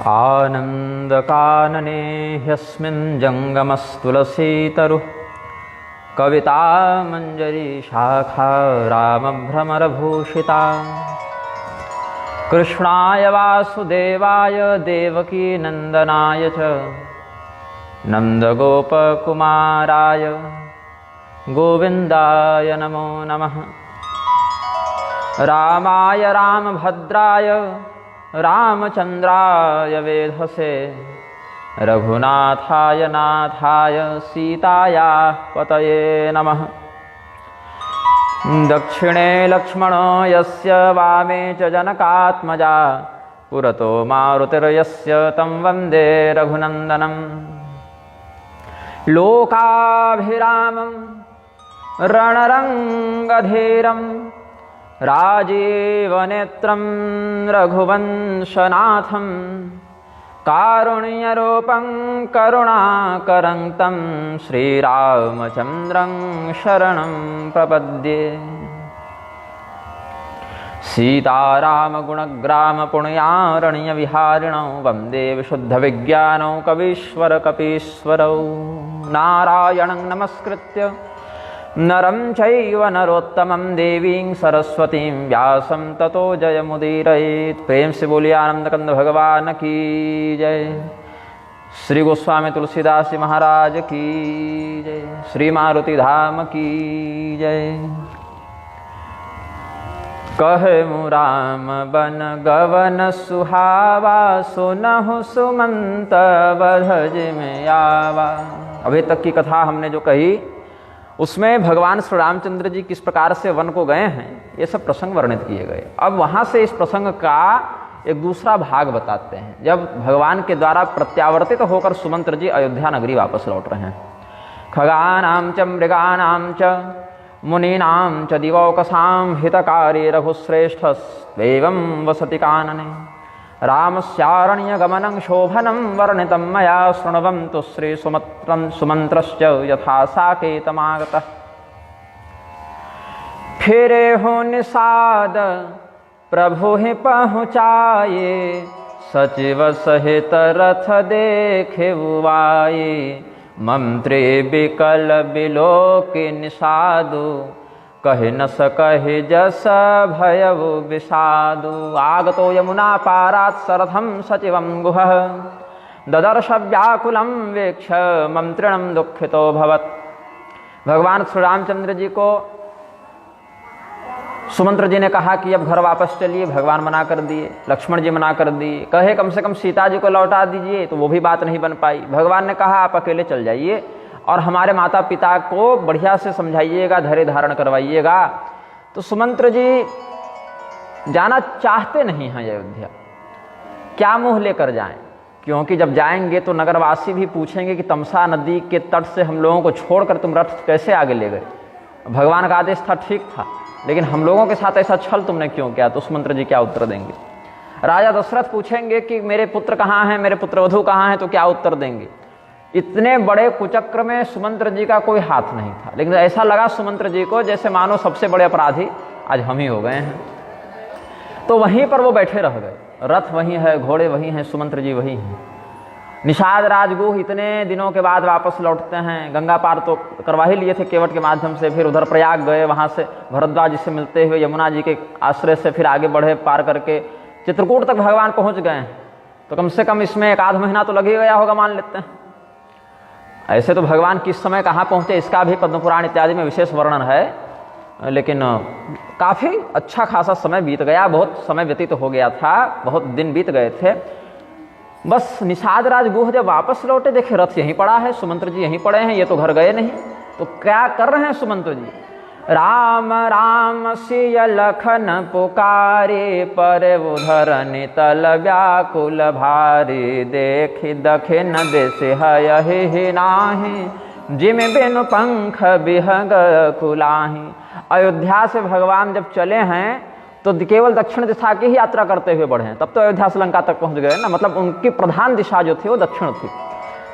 आनन्दकानने ह्यस्मिन् जङ्गमस्तुलसीतरुः कवितामञ्जरी शाखा रामभ्रमरभूषिता। कृष्णाय वासुदेवाय देवकीनन्दनाय च नन्दगोपकुमाराय गोविन्दाय नमो नमः। रामाय रामभद्राय रामचन्द्राय वेधसे रघुनाथाय नाथाय सीतायाः पतये नमः। दक्षिणे लक्ष्मणो यस्य वामे च जनकात्मजा पुरतो मारुतिर्यस्य तं वन्दे रघुनन्दनम्। लोकाभिरामं रणरङ्गधीरं राजीवनेत्रं रघुवंशनाथं कारुण्यरूपं करुणाकरं तं श्रीरामचन्द्रं शरणं प्रपद्ये। सीतारामगुणग्रामपुण्यारण्यविहारिणौ वन्दे विशुद्धविज्ञानौ कवीश्वरकपीश्वरौ। नारायणं नमस्कृत्य नरं चैव नरोत्तमं देवीं सरस्वतीं व्यासं ततो जयमुदीरयेत्। प्रेम से बोलिए आनंदकंद भगवान की जय। श्री गोस्वामी तुलसीदास जी महाराज की जय। श्री मारुति धाम की जय। कहमु राम बन गवन सुहावा सुनहु सुमंत बधज में आवा। अभी तक की कथा हमने जो कही उसमें भगवान श्री रामचंद्र जी किस प्रकार से वन को गए हैं ये सब प्रसंग वर्णित किए गए। अब वहाँ से इस प्रसंग का एक दूसरा भाग बताते हैं। जब भगवान के द्वारा प्रत्यावर्तित होकर सुमंत्र जी अयोध्या नगरी वापस लौट रहे हैं। खगानां च मृगाणां च मुनीनां च दिवौकसां हितकारी रघुश्रेष्ठस्त्वेवं वसति कानने। रामस्यारण्यगमनं शोभनं वर्णितं मया शृण्वन्तु सुमन्त्रश्च यथा साकेतमागतः। फिरे हो निषाद प्रभु ही पहुँचाए सचिव सहित रथ देखे आए। मंत्री बिकल बिलोके निषादु कहि न सकहि जस भयउ विषादु। आगतो यमुना पारात् सरथं सचिवं गुहः ददर्श व्याकुलं वीक्ष मंत्रिणं दुःखितो भवत्। भगवान श्री रामचंद्र जी को सुमंत्र जी ने कहा कि अब घर वापस चलिए। भगवान मना कर दिए, लक्ष्मण जी मना कर दिए। कहे कम से कम सीता जी को लौटा दीजिए, तो वो भी बात नहीं बन पाई। भगवान ने कहा आप अकेले चल जाइए और हमारे माता पिता को बढ़िया से समझाइएगा, धैर्य धारण करवाइएगा। तो सुमंत्र जी जाना चाहते नहीं हैं अयोध्या। क्या मुंह लेकर जाएं? क्योंकि जब जाएंगे तो नगरवासी भी पूछेंगे कि तमसा नदी के तट से हम लोगों को छोड़कर तुम रथ कैसे आगे ले गए। भगवान का आदेश था, ठीक था, लेकिन हम लोगों के साथ ऐसा छल तुमने क्यों किया? तो सुमंत्र जी क्या उत्तर देंगे? राजा दशरथ पूछेंगे कि मेरे पुत्र कहाँ हैं, मेरे पुत्रवधू कहाँ हैं, तो क्या उत्तर देंगे? इतने बड़े कुचक्र में सुमंत्र जी का कोई हाथ नहीं था, लेकिन ऐसा लगा सुमंत्र जी को जैसे मानो सबसे बड़े अपराधी आज हम ही हो गए हैं। तो वहीं पर वो बैठे रह गए। रथ वहीं है, घोड़े वहीं हैं, सुमंत्र जी वहीं हैं। निषाद राजगुह इतने दिनों के बाद वापस लौटते हैं। गंगा पार तो करवा ही लिए थे केवट के माध्यम से, फिर उधर प्रयाग गए, वहाँ से भरद्वाज जी से मिलते हुए यमुना जी के आश्रय से फिर आगे बढ़े, पार करके चित्रकूट तक भगवान पहुँच गए हैं। तो कम से कम इसमें एक आध महीना तो लग ही गया होगा मान लेते हैं। ऐसे तो भगवान किस समय कहाँ पहुँचे इसका भी पद्म पुराण इत्यादि में विशेष वर्णन है, लेकिन काफ़ी अच्छा खासा समय बीत गया, बहुत समय व्यतीत हो गया था, बहुत दिन बीत गए थे। बस निषाद राजगुह जब वापस लौटे देखे रथ यहीं पड़ा है, सुमंत्र जी यहीं पड़े हैं, ये तो घर गए नहीं। तो क्या कर रहे हैं सुमंत्र जी? राम राम सिय लखन पुकारे पर उधर नितल व्याकुल भारी। देखि दखिन देश हयहि नाही जिम बिनु पंख बिहग कुलाही। अयोध्या से भगवान जब चले हैं तो केवल दक्षिण दिशा की ही यात्रा करते हुए बढ़े हैं। तब तो अयोध्या से लंका तक पहुंच गए ना, मतलब उनकी प्रधान दिशा जो थी वो दक्षिण थी।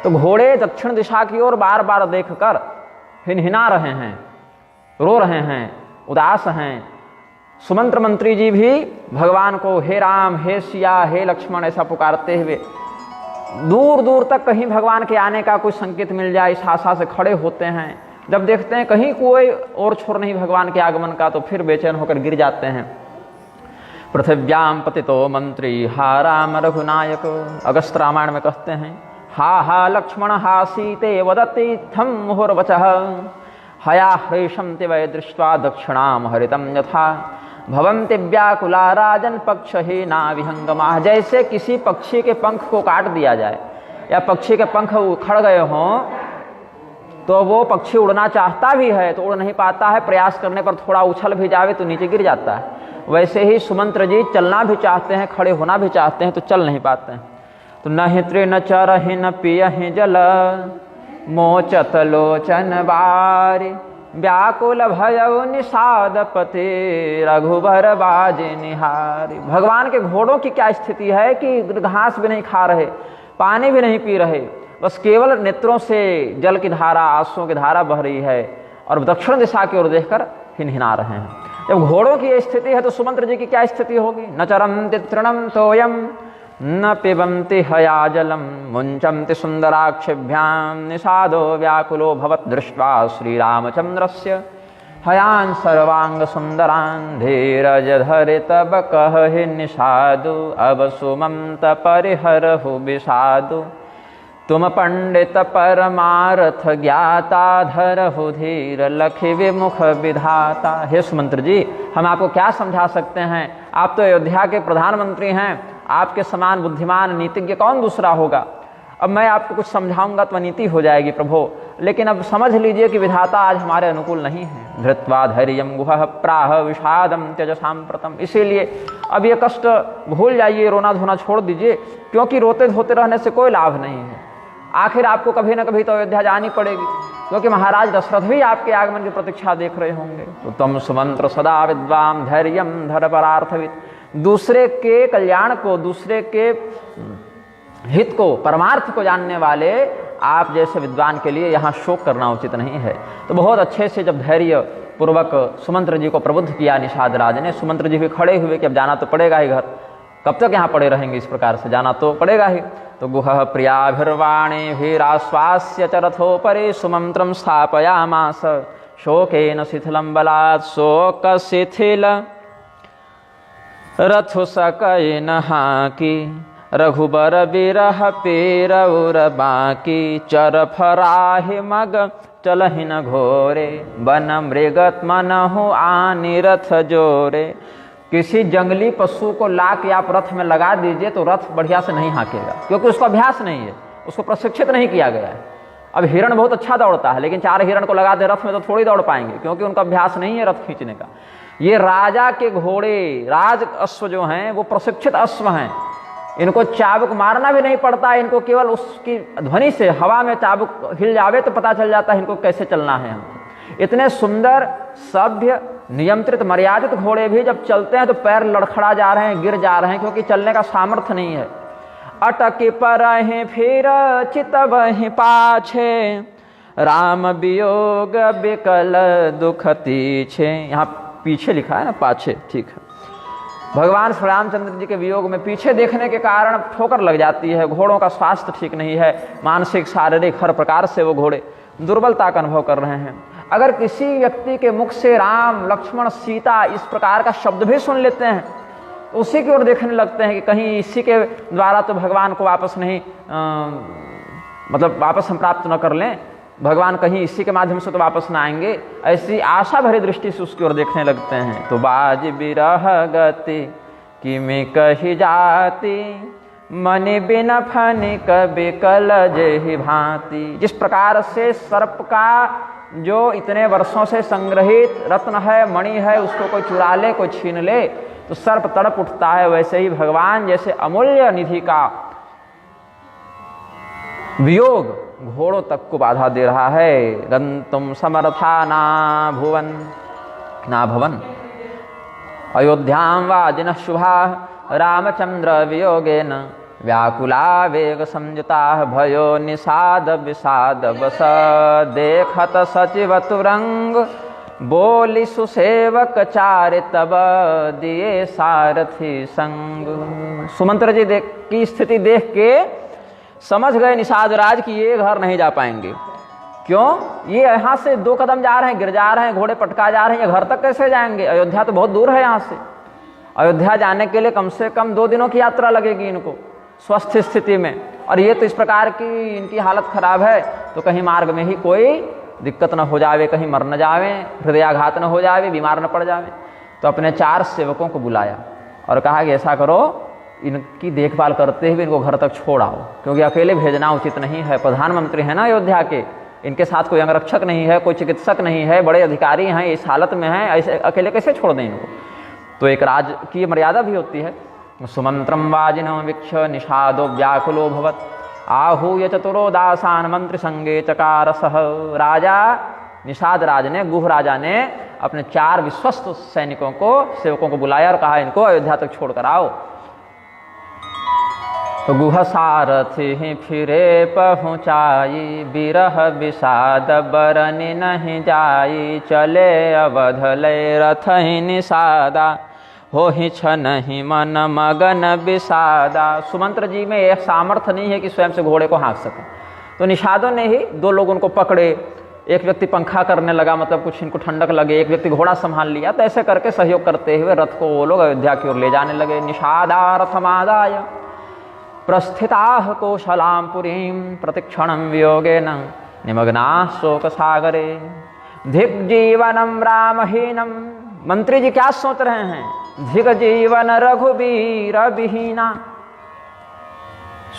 तो घोड़े दक्षिण दिशा की ओर बार बार देखकर हिनहिना रहे हैं, रो रहे हैं, उदास हैं। सुमंत्र मंत्री जी भी भगवान को हे राम, हे सिया, हे लक्ष्मण ऐसा पुकारते हुए दूर दूर तक कहीं भगवान के आने का कोई संकेत मिल जाए इस आशा से खड़े होते हैं। जब देखते हैं कहीं कोई और छोर नहीं भगवान के आगमन का, तो फिर बेचैन होकर गिर जाते हैं। पृथिव्याम पतितो मंत्री हा राम रघुनायक, अगस्त रामायण में कहते हैं, हा हा लक्ष्मण हा सीते वदति थम मुहुर्वचः, हया ह्रेशम ते वै दृष्ट्वा दक्षिणाम हरितम यथा, भवन्ति व्याकुला राजन पक्ष ही ना विहंगमा। जैसे किसी पक्षी के पंख को काट दिया जाए या पक्षी के पंख उखड़ गए हों, तो वो पक्षी उड़ना चाहता भी है तो उड़ नहीं पाता है, प्रयास करने पर थोड़ा उछल भी जावे तो नीचे गिर जाता है। वैसे ही सुमंत्र जी चलना भी चाहते हैं, खड़े होना भी चाहते हैं, तो चल नहीं पाते हैं। तो न तृण चरहि न पियहि जल, मोचत लोचन बारि, व्याकुल भयउ निषाद पति, रघुबर बाजे निहारी। भगवान के घोड़ों की क्या स्थिति है कि घास भी नहीं खा रहे, पानी भी नहीं पी रहे, बस केवल नेत्रों से जल की धारा, आंसुओं की धारा बह रही है और दक्षिण दिशा की ओर देखकर हिनहिना रहे हैं। जब घोड़ों की स्थिति है तो सुमंत्र जी की क्या स्थिति होगी। न चरन्ति तृणम तोयम न पिबन्ति हया जलम, मुंचन्ति सुंदराक्षिभ्याम निषादो व्याकुलो भवत् दृष्ट्वा श्रीरामचंद्रस्य, हयान सर्वांग सुंदरान धीरज धरि तब कहहि निषादु, अब सुमंत परिहरहु विषादु, तुम पंडित परमार्थ ज्ञाता धरहु धीर लखि विमुख विधाता। हे सुमंत्र जी, हम आपको क्या समझा सकते हैं, आप तो अयोध्या के प्रधानमंत्री हैं, आपके समान बुद्धिमान नीतिज्ञ कौन दूसरा होगा। अब मैं आपको कुछ समझाऊंगा तो नीति हो जाएगी प्रभु, लेकिन अब समझ लीजिए कि विधाता आज हमारे अनुकूल नहीं है। धृत्वा धैर्यम गुहः प्राह विषादम त्यजसाम प्रतम। इसीलिए अब ये कष्ट भूल जाइए, रोना धोना छोड़ दीजिए, क्योंकि रोते धोते रहने से कोई लाभ नहीं है। आखिर आपको कभी न कभी तो अयोध्या जानी पड़ेगी, क्योंकि महाराज दशरथ भी आपके आगमन की प्रतीक्षा देख रहे होंगे। तो तम सुमंत्र सदा विद्वाम धैर्यम धर परार्थविद। दूसरे के कल्याण को, दूसरे के हित को, परमार्थ को जानने वाले आप जैसे विद्वान के लिए यहाँ शोक करना उचित नहीं है। तो बहुत अच्छे से जब धैर्य पूर्वक सुमंत्र जी को प्रबुद्ध किया निषाद राज ने, सुमंत्र जी भी खड़े हुए कि अब जाना तो पड़ेगा ही घर, कब तक यहाँ पड़े रहेंगे, इस प्रकार से जाना तो पड़ेगा ही। तो गुहः प्रियाभिर्वाणीभिराश्वास्य च रथोपरि सुमंत्रम स्थापयामास, शोकेन शिथिलं बलात् शोक शिथिल रथु सकैन हाकी, रघुबर बिरह पेरउर बाकी, चर फराहि मग चलहिन घोरे, बन मृगत मनहु आनि रथ जोरे। किसी जंगली पशु को लाके आप रथ में लगा दीजिए तो रथ बढ़िया से नहीं हाँकेगा, क्योंकि उसको अभ्यास नहीं है, उसको प्रशिक्षित नहीं किया गया है। अब हिरण बहुत अच्छा दौड़ता है, लेकिन 4 हिरण को लगा दे रथ में तो थोड़ी दौड़ पाएंगे, क्योंकि उनका अभ्यास नहीं है रथ खींचने का। ये राजा के घोड़े, राज अश्व जो हैं वो प्रशिक्षित अश्व हैं, इनको चाबुक मारना भी नहीं पड़ता, इनको केवल उसकी ध्वनि से हवा में चाबुक हिल जावे तो पता चल जाता है इनको कैसे चलना है। हमको इतने सुंदर सभ्य नियंत्रित मर्यादित घोड़े भी जब चलते हैं तो पैर लड़खड़ा जा रहे हैं, गिर जा रहे हैं, क्योंकि चलने का सामर्थ्य नहीं है। अटक परहि फिर चितबहि पाछे, राम वियोग बिकल दुख तीछे। यहाँ पीछे लिखा है ना, पाछे, ठीक है। भगवान श्री रामचंद्र जी के वियोग में पीछे देखने के कारण ठोकर लग जाती है, घोड़ों का स्वास्थ्य ठीक नहीं है, मानसिक शारीरिक हर प्रकार से वो घोड़े दुर्बलता का अनुभव कर रहे हैं। अगर किसी व्यक्ति के मुख से राम लक्ष्मण सीता इस प्रकार का शब्द भी सुन लेते हैं तो उसी की ओर देखने लगते हैं कि कहीं इसी के द्वारा तो भगवान को वापस नहीं मतलब वापस हम प्राप्त न कर लें, भगवान कहीं इसी के माध्यम से तो वापस ना आएंगे, ऐसी आशा भरी दृष्टि से उसकी ओर देखने लगते हैं। तो बाज बिरह गति कि मैं कही जाती, मनि बिन फनिक बिकल जेहि भांति। जिस प्रकार से सर्प का जो इतने वर्षों से संग्रहित रत्न है, मणि है, उसको कोई चुरा ले, कोई छीन ले तो सर्प तड़प उठता है, वैसे ही भगवान जैसे अमूल्य निधि का वियोग घोड़ों तक को बाधा दे रहा है। गंतुम समर्था ना भवन अयोध्यां वाजिनः शुभा, रामचंद्र वियोगेन व्याकुला वेग संयुता, भयो निषाद विषाद बस, देखत सचिव तुरंग बोली सुसेवक चार तब, दिए सारथी संग। सुमंत्र जी की स्थिति देख के समझ गए निषाद राज कि ये घर नहीं जा पाएंगे। क्यों? ये यहाँ से 2 कदम जा रहे हैं, गिर जा रहे हैं, घोड़े पटका जा रहे हैं, ये घर तक कैसे जाएंगे? अयोध्या तो बहुत दूर है यहाँ से। अयोध्या जाने के लिए कम से कम 2 दिनों की यात्रा लगेगी इनको स्वस्थ स्थिति में, और ये तो इस प्रकार की इनकी हालत खराब है, तो कहीं मार्ग में ही कोई दिक्कत न हो जावे, कहीं मर न जावे, हृदयाघात न हो जावे, बीमार न पड़ जावे। तो अपने 4 सेवकों को बुलाया और कहा कि ऐसा करो, इनकी देखभाल करते हुए इनको घर तक छोड़ आओ, क्योंकि अकेले भेजना उचित नहीं है। प्रधानमंत्री है ना अयोध्या के, इनके साथ कोई अंगरक्षक नहीं है, कोई चिकित्सक नहीं है, बड़े अधिकारी हैं, इस हालत में हैं, ऐसे अकेले कैसे छोड़ दें इनको? तो एक राज की मर्यादा भी होती है। सुमंत्रम वाजिनो वीक्ष निषादो व्याकुलो भवत आहूय चतुरो दासान मंत्री संगे चकार सह। राजा निषाद राज ने, गुह राजा ने अपने 4 विश्वस्त सैनिकों को, सेवकों को बुलाया और कहा इनको अयोध्या तक छोड़ कर आओ। तो गुह सारथी फिरे पहुँचाई, बिरह विषाद बरनि नहीं जाई, चले अवध ले रथ ही निषादा, हो ही नहीं मन मगन विषादा। सुमंत्र जी में यह सामर्थ्य नहीं है कि स्वयं से घोड़े को हाँक सके, तो निषादों ने ही 2 लोगों को पकड़े, एक व्यक्ति पंखा करने लगा, मतलब कुछ इनको ठंडक लगे, एक व्यक्ति घोड़ा संभाल लिया, तो ऐसे करके सहयोग करते हुए रथ को वो लोग अयोध्या की ओर ले जाने लगे। निषादा रथमादाय प्रस्थिताः कौशलां पुरीं, प्रतिक्षणं वियोगेन निमग्नाः शोक सागरे, धिक् जीवनं रामहीनं। मंत्री जी क्या सोच रहे हैं? धिक जीवन रघुबीर विहीना।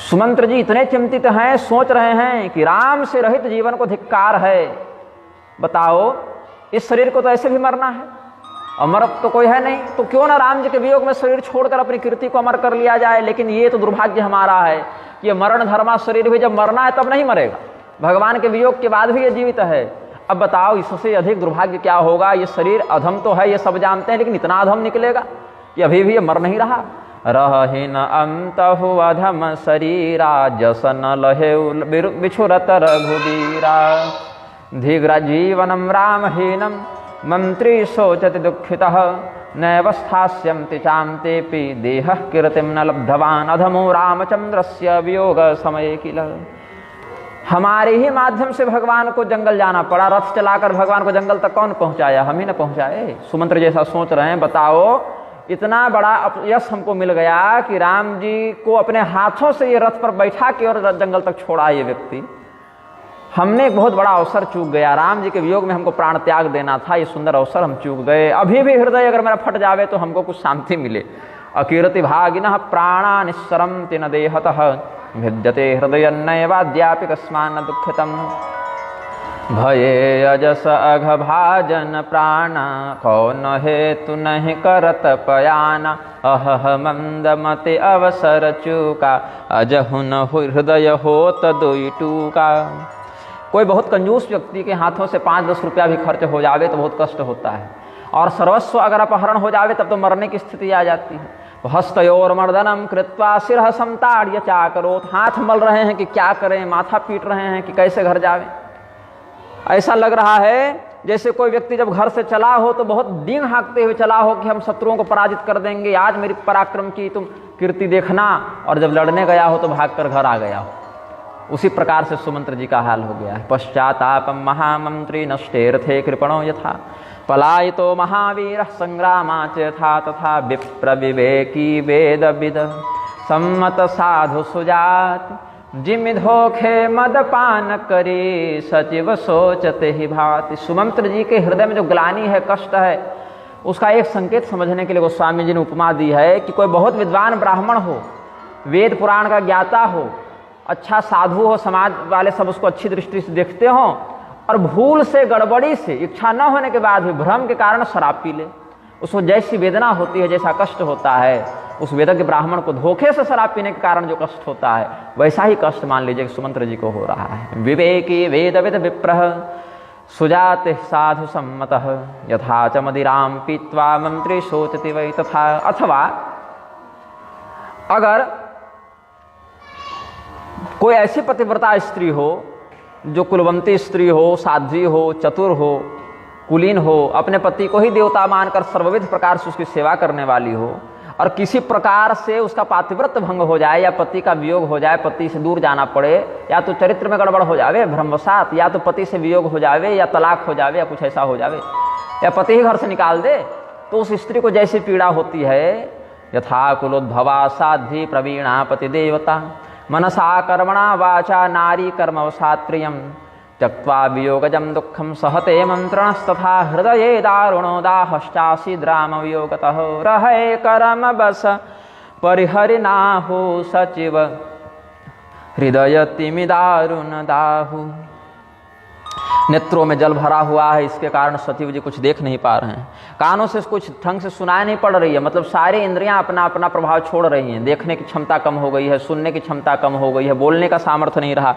सुमंत्र जी इतने चिंतित हैं, सोच रहे हैं कि राम से रहित जीवन को धिक्कार है। बताओ, इस शरीर को तो ऐसे भी मरना है, अमर तो कोई है नहीं, तो क्यों ना राम जी के वियोग में शरीर छोड़कर अपनी कीर्ति को अमर कर लिया जाए। लेकिन ये तो दुर्भाग्य हमारा है कि ये मरण धर्मा शरीर भी जब मरना है तब नहीं मरेगा, भगवान के वियोग के बाद भी ये जीवित है। अब बताओ, इससे अधिक दुर्भाग्य क्या होगा? ये शरीर अधम तो है, ये सब जानते हैं, लेकिन इतना अधम निकलेगा कि अभी भी ये मर नहीं रहा। रही न अंतहु अधम शरीरा, जस न लहे बिछुरत रघुबीरा, धीग्र जीवनम रामहीनम मंत्री सोचति दुःखितः, नैव स्थास्यन्ति चान्तेऽपि देहः कीर्तिं न लब्धवान्, अधमो रामचंद्रस्य वियोग समय किल। हमारे ही माध्यम से भगवान को जंगल जाना पड़ा, रथ चलाकर भगवान को जंगल तक कौन पहुंचाया? हम ही न पहुंचाए। सुमंत्र जैसा सोच रहे हैं। बताओ, इतना बड़ा यश हमको मिल गया कि राम जी को अपने हाथों से ये रथ पर बैठा के और जंगल तक छोड़ा ये व्यक्ति। हमने एक बहुत बड़ा अवसर चूक गया, राम जी के वियोग में हमको प्राण त्याग देना था, ये सुंदर अवसर हम चूक गए। अभी भी हृदय अगर मेरा फट जावे तो हमको कुछ शांति मिले। अकीर्ति भागिनः प्राणा निस्सरन्ति न देहतः, भिद्यते हृदयन्नैवाद्यापि कस्मान्न दुःखितम्, भये अजस अघभाजन प्राण, कौन हेतु नहीं करत पयान, अहह मंदमति अवसर चूका, अजहु न हृदय होत दुई टूका। कोई बहुत कंजूस व्यक्ति के हाथों से 5-10 रुपया भी खर्च हो जावे तो बहुत कष्ट होता है, और सर्वस्व अगर अपहरण हो जावे तब तो मरने की स्थिति आ जाती है। हस्तयोर मर्दनम कृत्वा सिरह समताड़्य चाकरोत, हाथ मल रहे हैं कि क्या करें, माथा पीट रहे हैं कि कैसे घर जावे। ऐसा लग रहा है जैसे कोई व्यक्ति जब घर से चला हो तो बहुत डींग हाँकते हुए चला हो कि हम शत्रुओं को पराजित कर देंगे, आज मेरी पराक्रम की तुम कीर्ति देखना, और जब लड़ने गया हो तो भागकर घर आ गया हो। उसी प्रकार से सुमंत्र जी का हाल हो गया है। पश्चातापम महामंत्री नष्टेर्थे कृपणो यथा, पलायितो महावीर संग्रामाच यथा तथा, विप्र विवेकी वेद विद सम्मत साधु सुजात, जिमि धोखे मदपान करी सचिव सोचते ही भांति। सुमंत्र जी के हृदय में जो ग्लानि है, कष्ट है, उसका एक संकेत समझने के लिए गोस्वामी जी ने उपमा दी है कि कोई बहुत विद्वान ब्राह्मण हो, वेद पुराण का ज्ञाता हो, अच्छा साधु हो, समाज वाले सब उसको अच्छी दृष्टि से देखते हो, और भूल से, गड़बड़ी से, इच्छा न होने के बाद भी भ्रम के कारण शराब पी ले, उसको जैसी वेदना होती है, जैसा कष्ट होता है, उस वेदज्ञ ब्राह्मण को धोखे से शराब पीने के कारण जो कष्ट होता है, वैसा ही कष्ट मान लीजिए सुमंत्र जी को हो रहा है। विवेकी वेदविद विप्रः सुजाते साधु सम्मतः, यथा च मदिराम पीत्वा मंत्री सोचति वै तथा। अथवा अगर कोई ऐसी पतिव्रता स्त्री हो जो कुलवंती स्त्री हो, साध्वी हो, चतुर हो, कुलीन हो, अपने पति को ही देवता मानकर सर्वविध प्रकार से उसकी सेवा करने वाली हो, और किसी प्रकार से उसका पातिव्रत्य भंग हो जाए या पति का वियोग हो जाए, पति से दूर जाना पड़े, या तो चरित्र में गड़बड़ हो जावे भ्रमवशात, या तो पति से वियोग हो जावे, या तलाक हो जावे, या कुछ ऐसा हो जावे, या पति ही घर से निकाल दे, तो उस स्त्री को जैसी पीड़ा होती है, यथा कुलोद्भवा साध्वी प्रवीणा पति देवता मनसा कर्मणा वाचा नारी कर्मवशात्रियम त्यक्त्वा वियोगजम दुःखम सहते मंत्रणस्तथा हृदये दारुणो दाहश्चासी द्राम वियोगतः रहे कर्म बस परिहरिनाहु सचिव हृदय तिमि दारुण दाहु। नेत्रों में जल भरा हुआ है, इसके कारण सचिव जी कुछ देख नहीं पा रहे हैं, कानों से कुछ ढंग से सुनाई नहीं पड़ रही है, मतलब सारी इंद्रियां अपना अपना प्रभाव छोड़ रही हैं, देखने की क्षमता कम हो गई है, सुनने की क्षमता कम हो गई है, बोलने का सामर्थ्य नहीं रहा,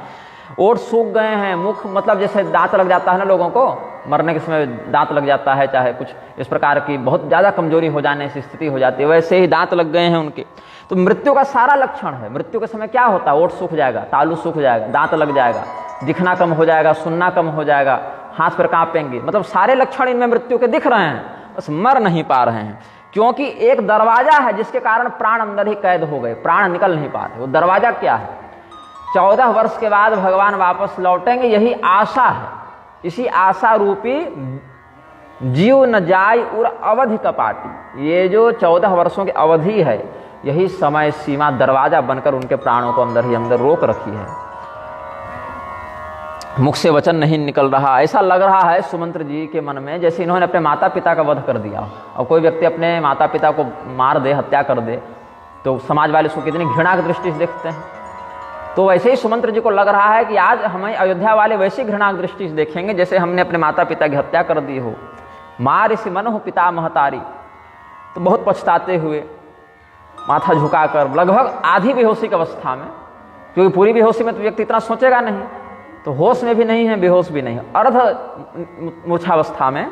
ओठ सूख गए हैं, मुख मतलब जैसे दांत लग जाता है ना लोगों को, मरने के समय दांत लग जाता है, चाहे कुछ इस प्रकार की बहुत ज़्यादा कमजोरी हो जाने से स्थिति हो जाती है, वैसे ही दांत लग गए हैं उनके। तो मृत्यु का सारा लक्षण है। मृत्यु के समय क्या होता है? ओठ सूख जाएगा, तालू सूख जाएगा, दांत लग जाएगा, दिखना कम हो जाएगा, सुनना कम हो जाएगा, हाथ पर कांपेंगे, मतलब सारे लक्षण इनमें मृत्यु के दिख रहे हैं, बस मर नहीं पा रहे हैं, क्योंकि एक दरवाजा है जिसके कारण प्राण अंदर ही कैद हो गए, प्राण निकल नहीं पा रहे। वो दरवाजा क्या है? 14 वर्ष के बाद भगवान वापस लौटेंगे, यही आशा है। इसी आशा रूपी जीव न जाय उर अवधि कपाटी, ये जो 14 वर्षों की अवधि है, यही समय सीमा दरवाजा बनकर उनके प्राणों को अंदर ही अंदर रोक रखी है। मुख से वचन नहीं निकल रहा। ऐसा लग रहा है सुमंत्र जी के मन में जैसे इन्होंने अपने माता पिता का वध कर दिया। और कोई व्यक्ति अपने माता पिता को मार दे, हत्या कर दे, तो समाज वाले उसको कितनी घृणा की दृष्टि से देखते हैं। तो वैसे ही सुमंत्र जी को लग रहा है कि आज हमें अयोध्या वाले वैसी घृणा की दृष्टि से देखेंगे जैसे हमने अपने माता पिता की हत्या कर दी हो। मार इसी मन हो पिता महतारी, तो बहुत पछताते हुए माथा झुकाकर लगभग आधी बेहोशी की अवस्था में, क्योंकि पूरी बेहोशी में तो व्यक्ति इतना सोचेगा नहीं, तो होश में भी नहीं है, बेहोश भी नहीं है, अर्ध मूर्छावस्था में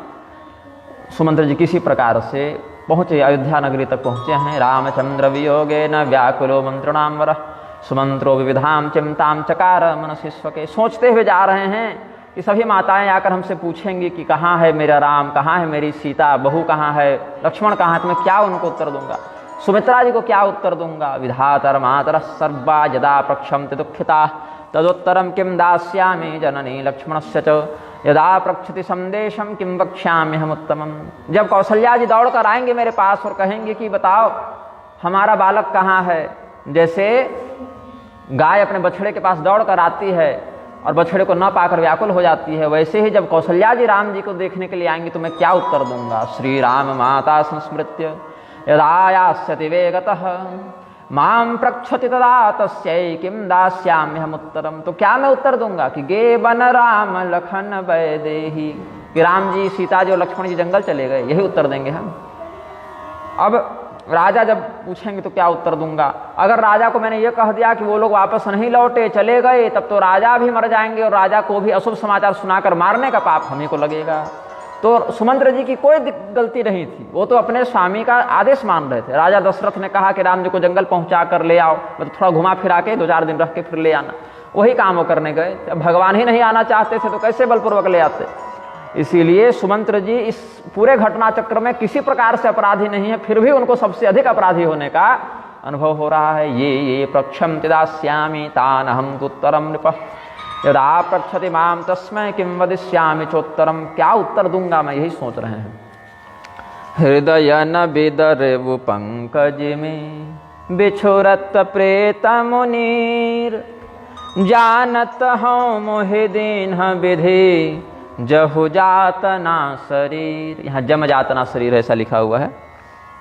सुमंत्र जी किसी प्रकार से पहुँचे, अयोध्या नगरी तक पहुँचे हैं। रामचंद्र वियोगे न व्याकुलो मंत्रणाम वरः सुमंत्रो विविधाम चिंताम चकार मनसि स्वके। सोचते हुए जा रहे हैं कि सभी माताएं आकर हमसे पूछेंगी कि कहाँ है मेरा राम, कहाँ है मेरी सीता, बहू कहाँ है, लक्ष्मण कहाँ है, तो मैं क्या उनको उत्तर दूंगा? सुमित्रा जी को क्या उत्तर दूंगा? विधातर मातर सर्वा यदा प्रक्षन्ते दुःखिता तदुत्तरम किम दास्यामि जननी लक्ष्मणस्य च यदा प्रक्षति संदेशम किम वक्ष्यामि हम उत्तमम। जब कौशल्या जी दौड़ कर आएंगे मेरे पास और कहेंगे कि बताओ हमारा बालक कहाँ है, जैसे गाय अपने बछड़े के पास दौड़ कर आती है और बछड़े को न पाकर व्याकुल हो जाती है, वैसे ही जब कौशल्या जी राम जी को देखने के लिए आएंगे तो मैं क्या उत्तर दूंगा? श्री राम माता संस्मृत्य यदा यास्यति वेगतः माम प्रक्षति तदा तस्यै किम दास्याम्यहम उत्तरम। तो क्या मैं उत्तर दूंगा कि गे बन राम लखन वैदेही, कि राम जी सीता जी और लक्ष्मण जी जंगल चले गए, यही उत्तर देंगे हम। अब राजा जब पूछेंगे तो क्या उत्तर दूंगा? अगर राजा को मैंने ये कह दिया कि वो लोग वापस नहीं लौटे, चले गए, तब तो राजा भी मर जाएंगे और राजा को भी अशुभ समाचार सुनाकर मारने का पाप हमें को लगेगा। तो सुमंत्र जी की कोई गलती नहीं थी, वो तो अपने स्वामी का आदेश मान रहे थे। राजा दशरथ ने कहा कि राम जी को जंगल पहुंचा कर ले आओ, मतलब थोड़ा घुमा फिरा के 2-4 दिन रख के फिर ले आना, वही काम वो करने गए। जब भगवान ही नहीं आना चाहते थे तो कैसे बलपूर्वक ले आते? इसीलिए सुमंत्र जी इस पूरे घटना चक्र में किसी प्रकार से अपराधी नहीं है, फिर भी उनको सबसे अधिक अपराधी होने का अनुभव हो रहा है। ये प्रक्षन्ति दास्यामि तान हम उत्तरम नृप यदा प्रक्षति माम तस्मै किम वदिष्यामि चोत्तरम। क्या उत्तर दूंगा मैं, यही सोच रहे हैं। हृदय न बिदरवु पंकज में बिछुरत प्रेत मुनीर जानत हूँ मोहि दीन विधि जहु जातना शरीर। यहाँ जम जातना शरीर ऐसा लिखा हुआ है,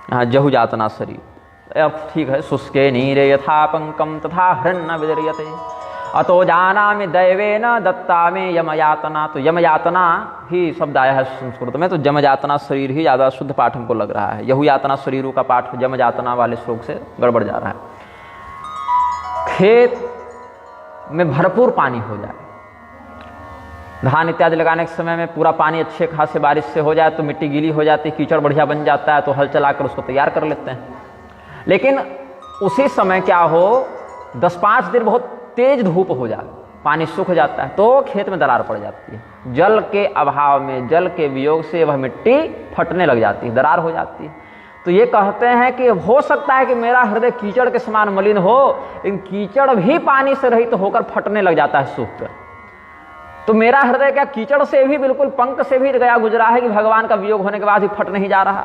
यहाँ जहु जातना शरीर अर्थ ठीक है। शुष्के नीरे यथा पंकम तथा हृन्न विदर्यते अतो जानामि दैवेन दत्ता में यमयातना। तो यमयातना ही शब्द आया है संस्कृत में, तो जमयातना शरीर ही ज़्यादा शुद्ध पाठ हमको लग रहा है। यहु यातना शरीरों का पाठ जमयातना वाले श्लोक से गड़बड़ जा रहा है। खेत में भरपूर पानी हो जाए, धान इत्यादि लगाने के समय में पूरा पानी अच्छे खासे बारिश से हो जाए तो मिट्टी गीली हो जाती है, कीचड़ बढ़िया बन जाता है, तो हल चलाकर उसको तैयार कर लेते हैं। लेकिन उसी समय क्या हो, 10-5 दिन बहुत तेज धूप हो जाए, पानी सूख जाता है, तो खेत में दरार पड़ जाती है। जल के अभाव में, जल के वियोग से वह मिट्टी फटने लग जाती है, दरार हो जाती है। तो ये कहते हैं कि हो सकता है कि मेरा हृदय कीचड़ के समान मलिन हो, लेकिन कीचड़ भी पानी से रहित होकर फटने लग जाता है सूख कर। तो मेरा हृदय क्या कीचड़ से भी, बिल्कुल पंख से भी गया गुजरा है कि भगवान का वियोग होने के बाद भी फट नहीं जा रहा।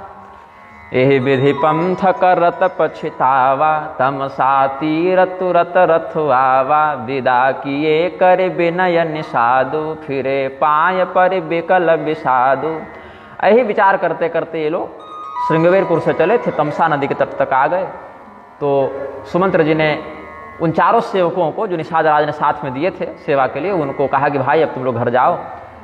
एहि विधि पंथ करत पछितावा, तम साती रतुरत रथुआवा, विदा किए कर विनय निषादु, फिरे पाय पर बिकल विषादु। यही विचार करते करते ये लोग श्रृंगवेरपुर से चले थे, तमसा नदी के तट तक आ गए। तो सुमंत्र जी ने उन चारों सेवकों को जो निषाद राज ने साथ में दिए थे सेवा के लिए, उनको कहा कि भाई अब तुम लोग घर जाओ।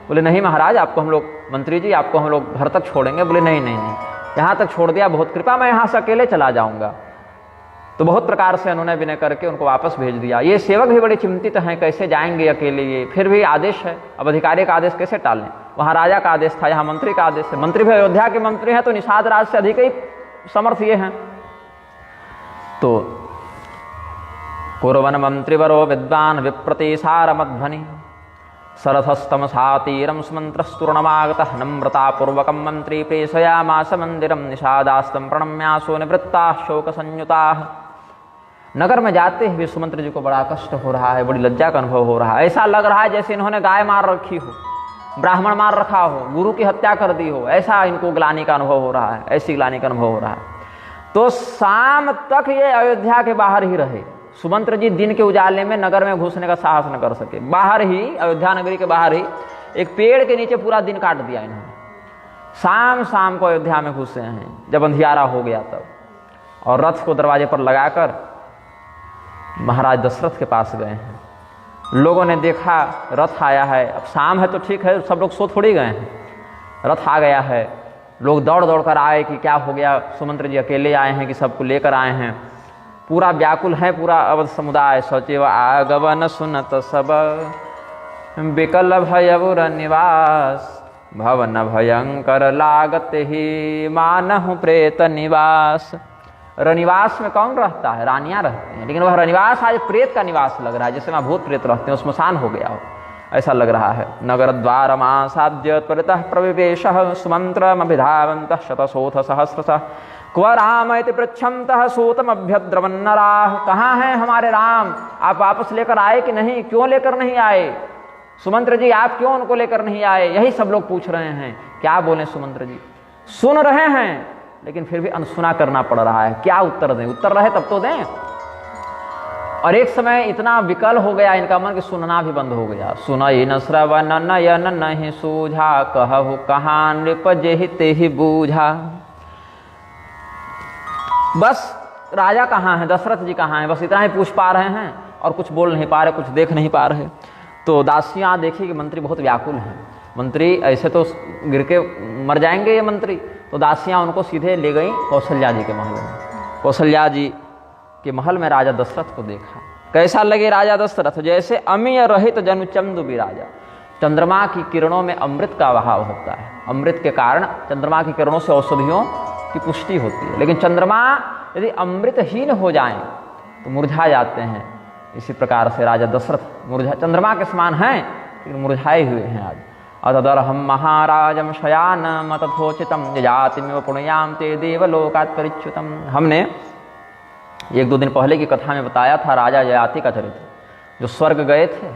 बोले नहीं महाराज, आपको हम लोग, मंत्री जी आपको हम लोग घर तक छोड़ेंगे। बोले नहीं नहीं नहीं, यहाँ तक छोड़ दिया, बहुत कृपा, मैं यहाँ से अकेले चला जाऊँगा। तो बहुत प्रकार से उन्होंने विनय करके उनको वापस भेज दिया। ये सेवक भी बड़े चिंतित हैं, कैसे जाएंगे अकेले, ये फिर भी आदेश है, अब अधिकारी का आदेश कैसे टालें। वहाँ राजा का आदेश था, यहाँ मंत्री का आदेश है। मंत्री भी अयोध्या के मंत्री हैं, तो निषाद राज से अधिक ही समर्थ ये हैं। तो कुर्वन मंत्रिवरो विद्वान विप्रतिसार मध्वनि, सरथस्तम सातीरम सुमंत्रस्तूर्णमागतः, नम्रतापूर्वकं मंत्री प्रेषयामास मंदिरम, निषादास्तम प्रणम्यासो निवृत्ताः शोक संयुताः। नगर में जाते हुए सुमंत्र जी को बड़ा कष्ट हो रहा है, बड़ी लज्जा का अनुभव हो रहा है। ऐसा लग रहा है जैसे इन्होंने गाय मार रखी हो, ब्राह्मण मार रखा हो, गुरु की हत्या कर दी हो, ऐसा इनको ग्लानि का अनुभव हो रहा है, ऐसी ग्लानि का अनुभव हो रहा है। तो शाम तक ये अयोध्या के बाहर ही रहे। सुमंत्र जी दिन के उजाले में नगर में घुसने का साहस न कर सके। बाहर ही, अयोध्या नगरी के बाहर ही एक पेड़ के नीचे पूरा दिन काट दिया इन्होंने। शाम शाम को अयोध्या में घुसे हैं, जब अंधियारा हो गया तब, और रथ को दरवाजे पर लगाकर महाराज दशरथ के पास गए हैं। लोगों ने देखा रथ आया है, अब शाम है तो ठीक है, सब लोग सो थोड़ी गए हैं, रथ आ गया है। लोग दौड़ दौड़ कर आए कि क्या हो गया, सुमंत्र जी अकेले आए हैं कि सबको लेकर आए हैं। पूरा व्याकुल है पूरा अवध समुदाय। सचिव आगवन सुनत सब, बिकल भयउर निवास, भवन भयंकर लागत ही मानहु प्रेत निवास। रनिवास में कौन रहता है? रानियां रहती हैं, लेकिन वह रनिवास आज प्रेत का निवास लग रहा है, जैसे वहाँ भूत प्रेत रहते हैं, स्मशान हो गया हो, ऐसा लग रहा है। नगर द्वार मासाद्य त्वरितः प्रविवेशः, सुमंत्रमभिधावन्तः शतशोथ सहस्रशः, क्व राम इति पृच्छन्तः सूतमभ्यद्रवन्नराः। कहाँ हैं हमारे राम? आप वापस लेकर आए कि नहीं? क्यों लेकर नहीं आए? सुमंत्र जी आप क्यों उनको लेकर नहीं आए? यही सब लोग पूछ रहे हैं। क्या बोलें सुमंत्र जी? सुन रहे हैं लेकिन फिर भी अनसुना करना पड़ रहा है। क्या उत्तर दें? उत्तर रहे तब तो दें। और एक समय इतना विकल हो गया इनका मन कि सुनना भी बंद हो गया। सुनई न श्रवण नयन नहीं सूझा, कहु कहाँ नृप जेहि तेहि बूझा। बस राजा कहाँ है, दशरथ जी कहाँ हैं, बस इतना ही पूछ पा रहे हैं और कुछ बोल नहीं पा रहे, कुछ देख नहीं पा रहे। तो दासियाँ देखी कि मंत्री बहुत व्याकुल हैं, मंत्री ऐसे तो गिर के मर जाएंगे ये मंत्री। तो दासियाँ उनको सीधे ले गई कौशल्या जी के महल में। कौशल्या जी के महल में राजा दशरथ को देखा। कैसा लगे राजा दशरथ? जैसे अमीय रहित जनु चंदु विराजा। चंद्रमा की किरणों में अमृत का बहाव होता है, अमृत के कारण चंद्रमा की किरणों से औषधियों की पुष्टि होती है, लेकिन चंद्रमा यदि अमृतहीन हो जाएं तो मुरझा जाते हैं। इसी प्रकार से राजा दशरथ चंद्रमा के समान हैं लेकिन मुरझाए हुए हैं आज। अतदर्हम महाराजम शयानम तथोचितम जातिमेव पुण्याम ते देवलोकात् परिच्युतम। हमने एक दो दिन पहले की कथा में बताया था राजा ययाति का चरित्र, जो स्वर्ग गए थे।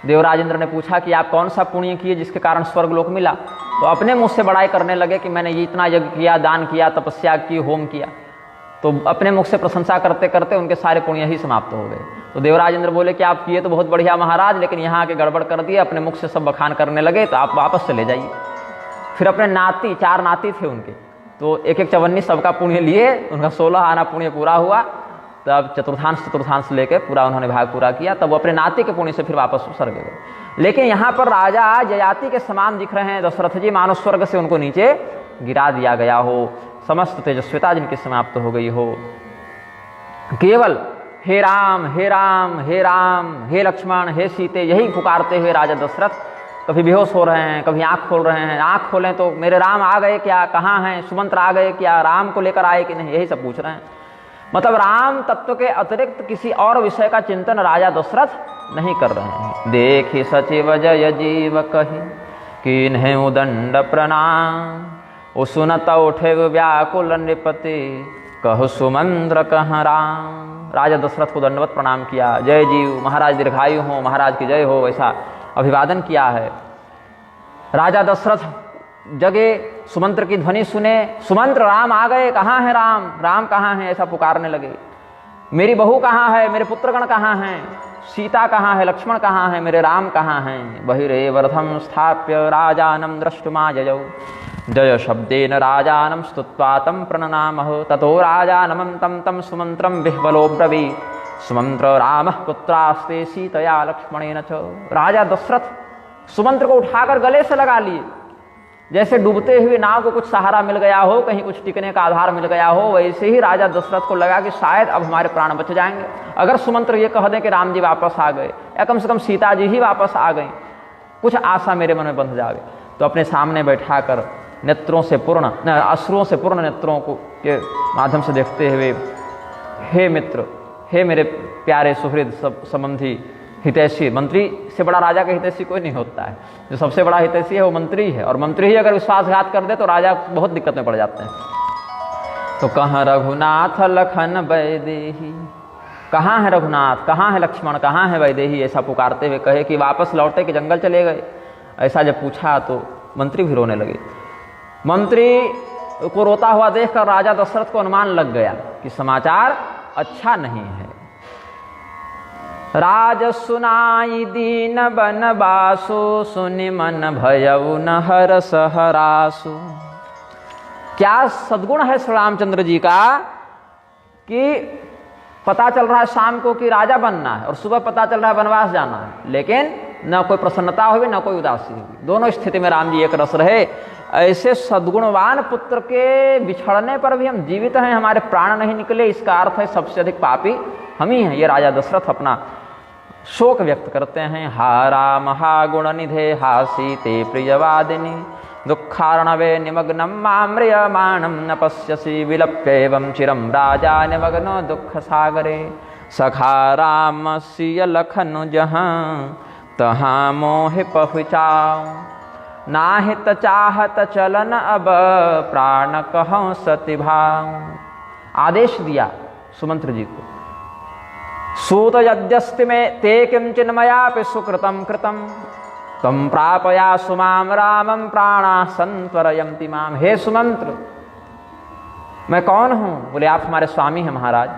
देवराजेंद्र ने पूछा कि आप कौन सा पुण्य किए जिसके कारण स्वर्ग लोक मिला? तो अपने मुँह से बड़ाई करने लगे कि मैंने ये इतना यज्ञ किया, दान किया, तपस्या की, होम किया। तो अपने मुख से प्रशंसा करते करते उनके सारे पुण्य ही समाप्त हो गए। तो देवराजेंद्र बोले कि आप किए तो बहुत बढ़िया महाराज, लेकिन यहाँ आके गड़बड़ कर दिए, अपने मुख से सब बखान करने लगे, तो आप वापस चले जाइए। फिर अपने नाती, 4 नाती थे उनके, तो एक एक चवन्नी सबका पुण्य लिए, उनका 16 आना पुण्य पूरा हुआ। तब चतुर्थांश लेके पूरा उन्होंने भाग पूरा किया, तब वो अपने नाती के पुण्य से फिर वापस स्वर्ग गए। लेकिन यहाँ पर राजा ययाति के समान दिख रहे हैं दशरथ जी, मानो स्वर्ग से उनको नीचे गिरा दिया गया हो, समस्त तेजस्विता जिनकी समाप्त हो गई हो। केवल हे राम हे राम हे राम, हे लक्ष्मण, हे सीते, यही पुकारते हुए राजा दशरथ कभी बेहोश हो रहे हैं, कभी आँख खोल रहे हैं। आँख खोलें तो मेरे राम आ गए क्या, कहाँ हैं, सुमंत्र आ गए क्या, राम को लेकर आए कि नहीं, यही सब पूछ रहे हैं। मतलब राम तत्व के अतिरिक्त किसी और विषय का चिंतन राजा दशरथ नहीं कर रहे हैं। देखि सचिव जय जीव कही, कीन्हे उदंड प्रणाम, वो सुनत उठे व्याकुल नृपति, कहो सुमंत्र कहाँ राम। राजा दशरथ को दंडवत प्रणाम किया, जय जीव, महाराज दीर्घायु हो, महाराज की जय हो, ऐसा अभिवादन किया है। राजा दशरथ जगे, सुमंत्र की ध्वनि सुने, सुमंत्र राम आ गए, कहाँ है राम, राम कहाँ है, ऐसा पुकारने लगे। मेरी बहू कहाँ है, मेरे पुत्रगण कहाँ हैं, सीता कहाँ है, लक्ष्मण कहाँ है, मेरे राम कहाँ हैं। बहिरेवर्धम स्थाप्य राजानं द्रष्टुमा जयौ, जय शब्देन राजानं स्तुत्वा तं प्रणनामः। ततो राजानं तं सुमन्त्रं विह्वलो ब्रवीत्, सुमंत्र रामः पुत्रास्ते सीतया लक्ष्मणेन च। राजा दशरथ सुमंत्र को उठाकर गले से लगा लिए, जैसे डूबते हुए नाव को कुछ सहारा मिल गया हो, कहीं कुछ टिकने का आधार मिल गया हो, वैसे ही राजा दशरथ को लगा कि शायद अब हमारे प्राण बच जाएंगे अगर सुमंत्र ये कह दें कि राम जी वापस आ गए, या कम से कम सीता जी ही वापस आ गई, कुछ आशा मेरे मन में बंध जावे। तो अपने सामने बैठाकर नेत्रों से पूर्ण, अश्रुओं से पूर्ण नेत्रों को के माध्यम से देखते हुए, हे मित्र, हे मेरे प्यारे सुहृद संबंधी हितैषी, मंत्री से बड़ा राजा का हितैषी कोई नहीं होता है। जो सबसे बड़ा हितैषी है वो मंत्री है, और मंत्री ही अगर विश्वासघात कर दे तो राजा बहुत दिक्कत में पड़ जाते हैं। तो कहाँ रघुनाथ लखन वैदेही, कहाँ है रघुनाथ, कहाँ है लक्ष्मण, कहाँ है वैदेही, ऐसा पुकारते हुए कहे कि वापस लौटे कि जंगल चले गए। ऐसा जब पूछा तो मंत्री भी रोने लगे। मंत्री को रोता हुआ देखकर राजा दशरथ को अनुमान लग गया कि समाचार अच्छा नहीं है। राज सुनाई दीन बन बासु, सुनि मन भयउ न हरस हरासु। क्या सद्गुण है श्री रामचंद्र जी का कि पता चल रहा है शाम को कि राजा बनना है, और सुबह पता चल रहा है वनवास जाना है, लेकिन न कोई प्रसन्नता हुई न कोई उदासी हुई, दोनों स्थिति में राम जी एक रस रहे। ऐसे सद्गुणवान पुत्र के बिछड़ने पर भी हम जीवित हैं, हमारे प्राण नहीं निकले, इसका अर्थ है सबसे अधिक पापी हम ही हैं। ये राजा दशरथ अपना शोक व्यक्त करते हैं। हा राम हा गुण निधे, हा सीते प्रियवादिनी, दुःखार्णवे निमग्नं माम्रियमाणं न पश्यसि, विलप्येवं चिरं राजा निमग्नो दुःख सागरे। सखा राम सिय लखन जहाँ, तहाँ मोह पहुँचाओ, नाहित चाहत चलन अब, प्राण कहूँ सतिभाव। आदेश दिया सुमंत्र जी को, सूत यद्यस्ति में ते किंचिन्मयापि सुकृतं कृतं, तम प्रापया सुमाम रामं प्राणा संत्वरयन्ति माम। हे सुमंत्र, मैं कौन हूँ? बोले आप हमारे स्वामी हैं महाराज।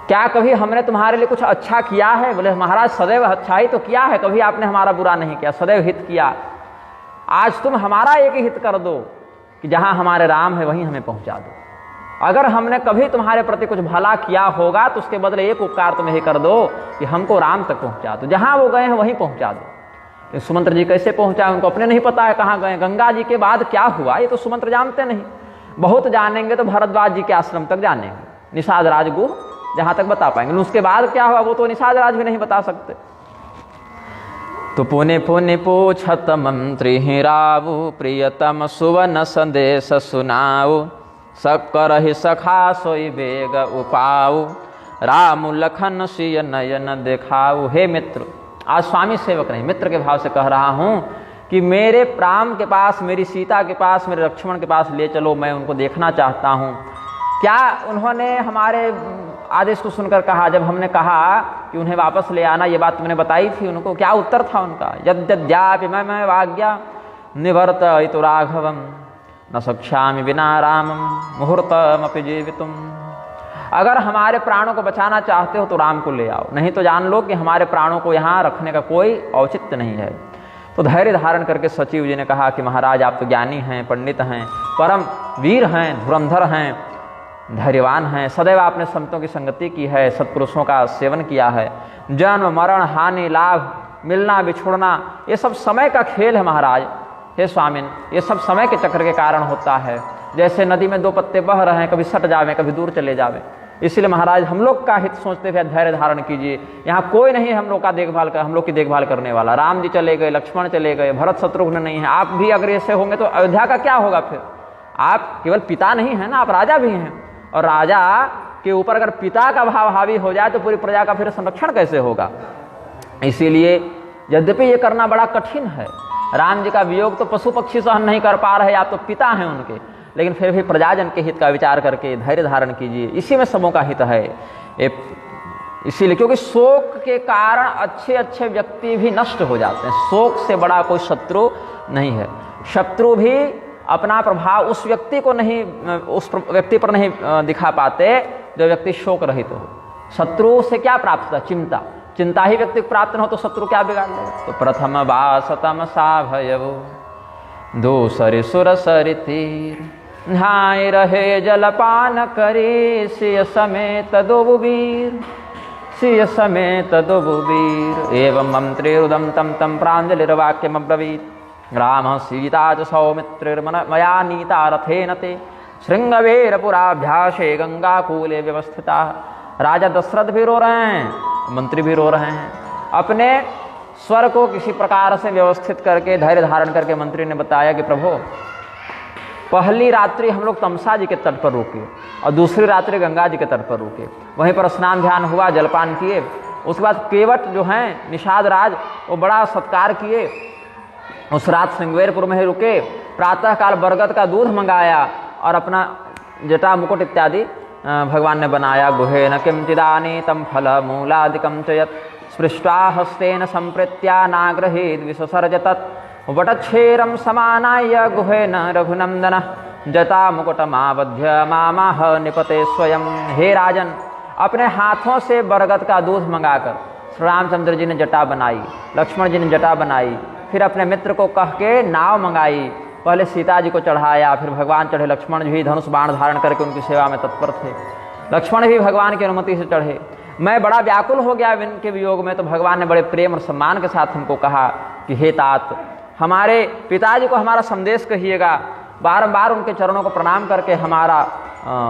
क्या कभी हमने तुम्हारे लिए कुछ अच्छा किया है? बोले महाराज सदैव अच्छा ही तो किया है, कभी आपने हमारा बुरा नहीं किया, सदैव हित किया। आज तुम हमारा एक ही हित कर दो कि जहाँ हमारे राम है वहीं हमें पहुँचा दो। अगर हमने कभी तुम्हारे प्रति कुछ भला किया होगा तो उसके बदले एक उपकार तुम यही कर दो कि हमको राम तक पहुँचा दो, जहाँ वो गए हैं वहीं पहुँचा दो। तो सुमंत्र जी कैसे पहुँचाए उनको अपने नहीं पता है कहाँ गए। गंगा जी के बाद क्या हुआ ये तो सुमंत्र जानते नहीं। बहुत जानेंगे तो भरद्वाज जी के आश्रम तक जानेंगे, निषाद राज गुह जहाँ तक बता पाएंगे, उसके बाद क्या हुआ वो तो निषाद राज भी नहीं बता सकते। तो पुने पुने पूछत मंत्री ही रावु, प्रियतम सुवन संदेश सुनाऊ, सकरहि सखा सोई बेग उपाऊ, राम लखन सिय नयन दिखाऊ। हे मित्र, आज स्वामी सेवक नहीं मित्र के भाव से कह रहा हूँ कि मेरे प्राण के पास, मेरी सीता के पास, मेरे लक्ष्मण के पास ले चलो, मैं उनको देखना चाहता हूँ। क्या उन्होंने हमारे आदेश को सुनकर कहा? जब हमने कहा कि उन्हें वापस ले आना, ये बात तुमने बताई थी उनको, क्या उत्तर था उनका? यद्यद्यापि मैं वाज्ञा निवर्तयितु राघवम, न सख्यामि विना रामम मुहूर्तमपि जीवितुम। अगर हमारे प्राणों को बचाना चाहते हो तो राम को ले आओ, नहीं तो जान लो कि हमारे प्राणों को यहाँ रखने का कोई औचित्य नहीं है। तो धैर्य धारण करके सचिव जी ने कहा कि महाराज आप तो ज्ञानी हैं, पंडित हैं, परम वीर हैं, धुरंधर हैं, धैर्यवान हैं, सदैव आपने संतों की संगति की है, सत्पुरुषों का सेवन किया है। जन्म मरण हानि लाभ मिलना बिछुड़ना ये सब समय का खेल है महाराज। हे स्वामिन, ये सब समय के चक्र के कारण होता है। जैसे नदी में दो पत्ते बह रहे हैं, कभी सट जावे कभी दूर चले जावे। इसलिए महाराज हम लोग का हित सोचते हुए धैर्य धारण कीजिए। यहाँ कोई नहीं है हम लोग की देखभाल करने वाला। राम जी चले गए, लक्ष्मण चले गए, भरत शत्रुघ्न नहीं है। आप भी अगर ऐसे होंगे तो अयोध्या का क्या होगा? फिर आप केवल पिता नहीं है ना, आप राजा भी हैं, और राजा के ऊपर अगर पिता का भाव हावी हो जाए तो पूरी प्रजा का फिर संरक्षण कैसे होगा? इसीलिए यद्यपि ये करना बड़ा कठिन है, राम जी का वियोग तो पशु पक्षी सहन नहीं कर पा रहे, आप तो पिता हैं उनके, लेकिन फिर भी प्रजाजन के हित का विचार करके धैर्य धारण कीजिए, इसी में सबों का हित है। इसीलिए क्योंकि शोक के कारण अच्छे अच्छे व्यक्ति भी नष्ट हो जाते हैं। शोक से बड़ा कोई शत्रु नहीं है। शत्रु भी अपना प्रभाव उस व्यक्ति को नहीं, उस व्यक्ति पर नहीं दिखा पाते जो व्यक्ति शोक रहित हो। शत्रु से क्या प्राप्त होता? चिंता। चिंता ही व्यक्ति को प्राप्त न हो तो शत्रु क्या बिगाड़ लेगा? तो प्रथम वासतम सा भयवो दूसरे सुर सरितीर नहाय रहे जलपान करे सिय समेत दोबुबीर सिय समेत दोबुबीर एवं मंत्रिरुदम तम तम प्रांजलिर्वाक्यमब्रवीत् राम सीता च सौमित्रिर्मया नीता रथेन ते श्रृंगवेरपुराभ्यासे गंगाकूले व्यवस्थिता। राजा दशरथ भी रो रहे हैं, मंत्री भी रो रहे हैं। अपने स्वर को किसी प्रकार से व्यवस्थित करके धैर्य धारण करके मंत्री ने बताया कि प्रभु, पहली रात्रि हम लोग तमसा जी के तट पर रुके और दूसरी रात्रि गंगा जी के तट पर रुके, वहीं पर स्नान ध्यान हुआ, जलपान किए। उसके बाद केवट जो हैं निषाद राज, वो बड़ा सत्कार किए। उस रात श्रृंगवेरपुर में ही रुके। प्रातःकाल बरगद का दूध मंगाया और अपना जटा मुकुट इत्यादि भगवान ने बनाया। गुहेन किंचिदानी तम फल मूलादिकम च यत् स्पृष्ट्वा हस्तेन संप्रीत्या नाग्रहेद विससर्ज तत् वटच्छेरम समानाय गुहेन रघुनंदन जटा मुकुटमाबध्य मामाह निपते स्वयं। हे राजन, अपने हाथों से बरगद का दूध मंगाकर श्री रामचंद्र जी ने जटा बनाई, लक्ष्मण जी ने जटा बनाई, फिर अपने मित्र को कह के नाव मंगाई। पहले सीता जी को चढ़ाया, फिर भगवान चढ़े। लक्ष्मण जी धनुष बाण धारण करके उनकी सेवा में तत्पर थे। लक्ष्मण भी भगवान की अनुमति से चढ़े। मैं बड़ा व्याकुल हो गया इनके वियोग में, तो भगवान ने बड़े प्रेम और सम्मान के साथ हमको कहा कि हे तात, हमारे पिताजी को हमारा संदेश कहिएगा, बारंबार उनके चरणों को प्रणाम करके हमारा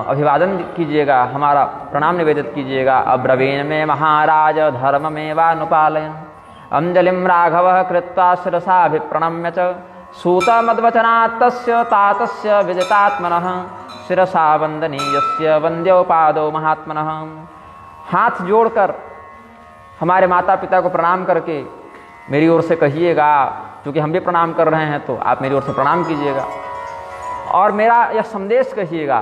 अभिवादन कीजिएगा, हमारा प्रणाम निवेदित कीजिएगा। अब्रवीण में महाराज धर्म में वानुपालयन अंजलिम राघव कृत्वा शिरसाभिप्रणम्य च सूतमद्वचनात् तस्य तातस्य विदितात्मनः शिरसा वंदनीयस्य वंद्योपादो महात्मनः। हाथ जोड़कर हमारे माता पिता को प्रणाम करके मेरी ओर से कहिएगा, क्योंकि हम भी प्रणाम कर रहे हैं तो आप मेरी ओर से प्रणाम कीजिएगा और मेरा यह संदेश कहिएगा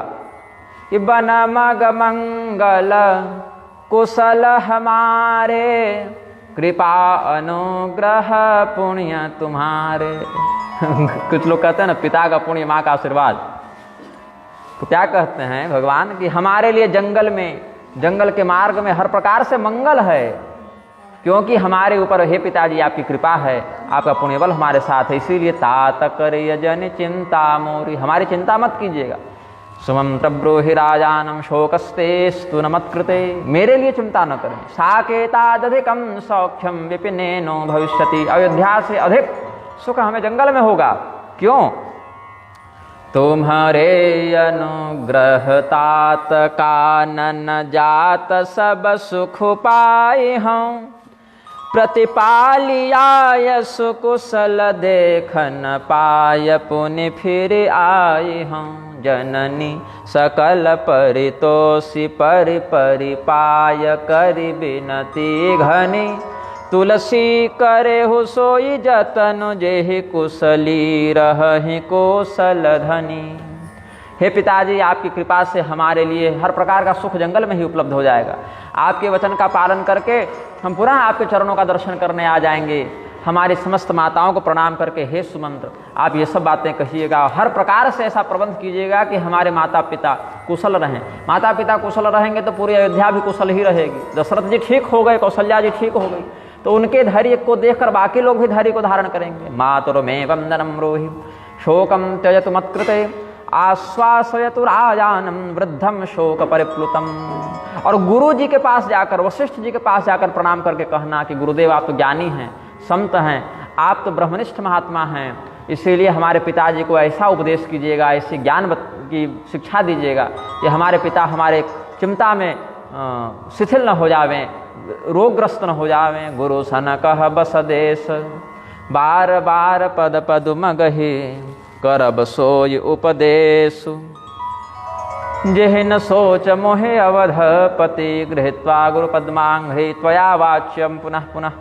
कि बन मग मंगल कुशल हमारे कृपा अनुग्रह पुण्य तुम्हारे। कुछ लोग कहते हैं ना, पिता का पुण्य माँ का आशीर्वाद। तो क्या कहते हैं भगवान कि हमारे लिए जंगल में, जंगल के मार्ग में हर प्रकार से मंगल है, क्योंकि हमारे ऊपर हे पिताजी आपकी कृपा है, आपका पुण्यबल हमारे साथ है। इसीलिए तात करिय जन चिंता मोरी, हमारी चिंता मत कीजिएगा। सुमं प्रब्रूहि राजानम शोकस्तेस्तु न मत्कृते, मेरे लिए चिंता न करें। साकेतादधिकं सौख्यम विपिनेनो भविष्यति, अयोध्या से अधिक सुख हमें जंगल में होगा। क्यों? तुम्हारे अनुग्रह तात कानन जात सब सुख पाए हम, प्रतिपालियाय सुकुशल देखन पाय पुनि फिर आए हम। जननी सकल परितोषि परि परि पाय करि बिनती घनी, तुलसी करे हो सोई जतन जेहि कुशली रहहि कौशल धनी। हे पिताजी, आपकी कृपा से हमारे लिए हर प्रकार का सुख जंगल में ही उपलब्ध हो जाएगा। आपके वचन का पालन करके हम पुनः आपके चरणों का दर्शन करने आ जाएंगे। हमारी समस्त माताओं को प्रणाम करके हे सुमंत्र, आप ये सब बातें कहिएगा, हर प्रकार से ऐसा प्रबंध कीजिएगा कि हमारे माता पिता कुशल रहें। माता पिता कुशल रहेंगे तो पूरी अयोध्या भी कुशल ही रहेगी। दशरथ जी ठीक हो गए, कौशल्या जी ठीक हो गई, तो उनके धैर्य को देखकर बाकी लोग भी धैर्य को धारण करेंगे। मातुर्मे वंदनम रोहि शोकम त्यजतु मत्कृते आश्वासयतु राजानम वृद्धम शोक परिप्लुतम। और गुरु जी के पास जाकर, वशिष्ठ जी के पास जाकर प्रणाम करके कहना कि गुरुदेव, आप तो ज्ञानी हैं, संत हैं, आप तो ब्रह्मनिष्ठ महात्मा हैं, इसीलिए हमारे पिताजी को ऐसा उपदेश कीजिएगा, ऐसी ज्ञान की शिक्षा दीजिएगा कि हमारे पिता हमारे चिंता में शिथिल न हो जावें, रोगग्रस्त न हो जावें। गुरु सन कह बस देश बार बार पद पद मगहि, करब सोय उपदेश जेहिन सोच मोहे अवधपति। गृहीत्वा गुरु पद्मांघ्रि त्वया वाच्यम पुनः पुनः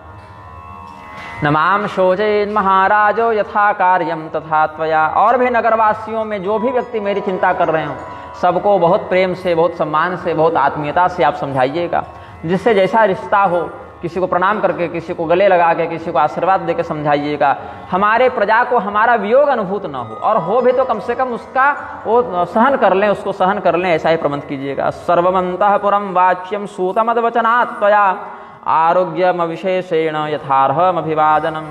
न माम शोचेन महाराजो यथा कार्यम तथा त्वया। और भी नगरवासियों में जो भी व्यक्ति मेरी चिंता कर रहे हो, सबको बहुत प्रेम से, बहुत सम्मान से, बहुत आत्मीयता से आप समझाइएगा, जिससे जैसा रिश्ता हो, किसी को प्रणाम करके, किसी को गले लगा के, किसी को आशीर्वाद देकर समझाइएगा। हमारे प्रजा को हमारा वियोग अनुभूत न हो, और हो भी तो कम से कम उसका वो सहन कर लें, उसको सहन कर लें, ऐसा ही प्रबंध कीजिएगा। सर्वमंतःपुरं वाच्यम सूतमद्वचनात् त्वया आरोग्यम विशेषेण यथार्हम अभिवादनम।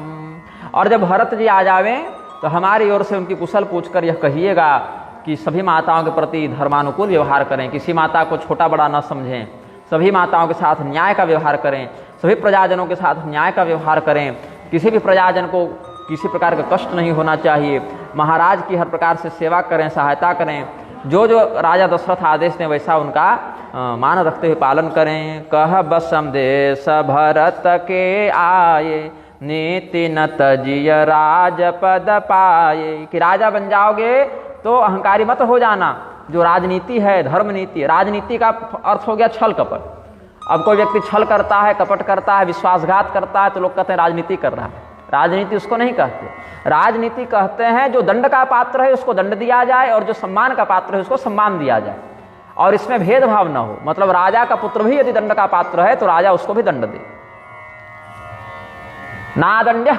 और जब भरत जी आ जावें तो हमारी ओर से उनकी कुशल पूछकर यह कहिएगा कि सभी माताओं के प्रति धर्मानुकूल व्यवहार करें, किसी माता को छोटा बड़ा न समझें, सभी माताओं के साथ न्याय का व्यवहार करें, सभी प्रजाजनों के साथ न्याय का व्यवहार करें, किसी भी प्रजाजन को किसी प्रकार का कष्ट नहीं होना चाहिए, महाराज की हर प्रकार से सेवा करें, सहायता करें, जो जो राजा दशरथ आदेश ने वैसा उनका मान रखते हुए पालन करें। कह बसम देश भरत के आए, नीति न तजिय राजपद पाए। कि राजा बन जाओगे तो अहंकारी मत हो जाना। जो राजनीति है, धर्म नीति है, राजनीति का अर्थ हो गया छल कपट। अब कोई व्यक्ति छल करता है, कपट करता है, विश्वासघात करता है, तो लोग कहते हैं राजनीति कर रहा है। राजनीति उसको नहीं कहते। राजनीति कहते हैं जो दंड का पात्र है उसको दंड दिया जाए, और जो सम्मान का पात्र है उसको सम्मान दिया जाए, और इसमें भेदभाव न हो। मतलब राजा का पुत्र भी यदि दंड का पात्र है तो राजा उसको भी दंड दे। नादंड्य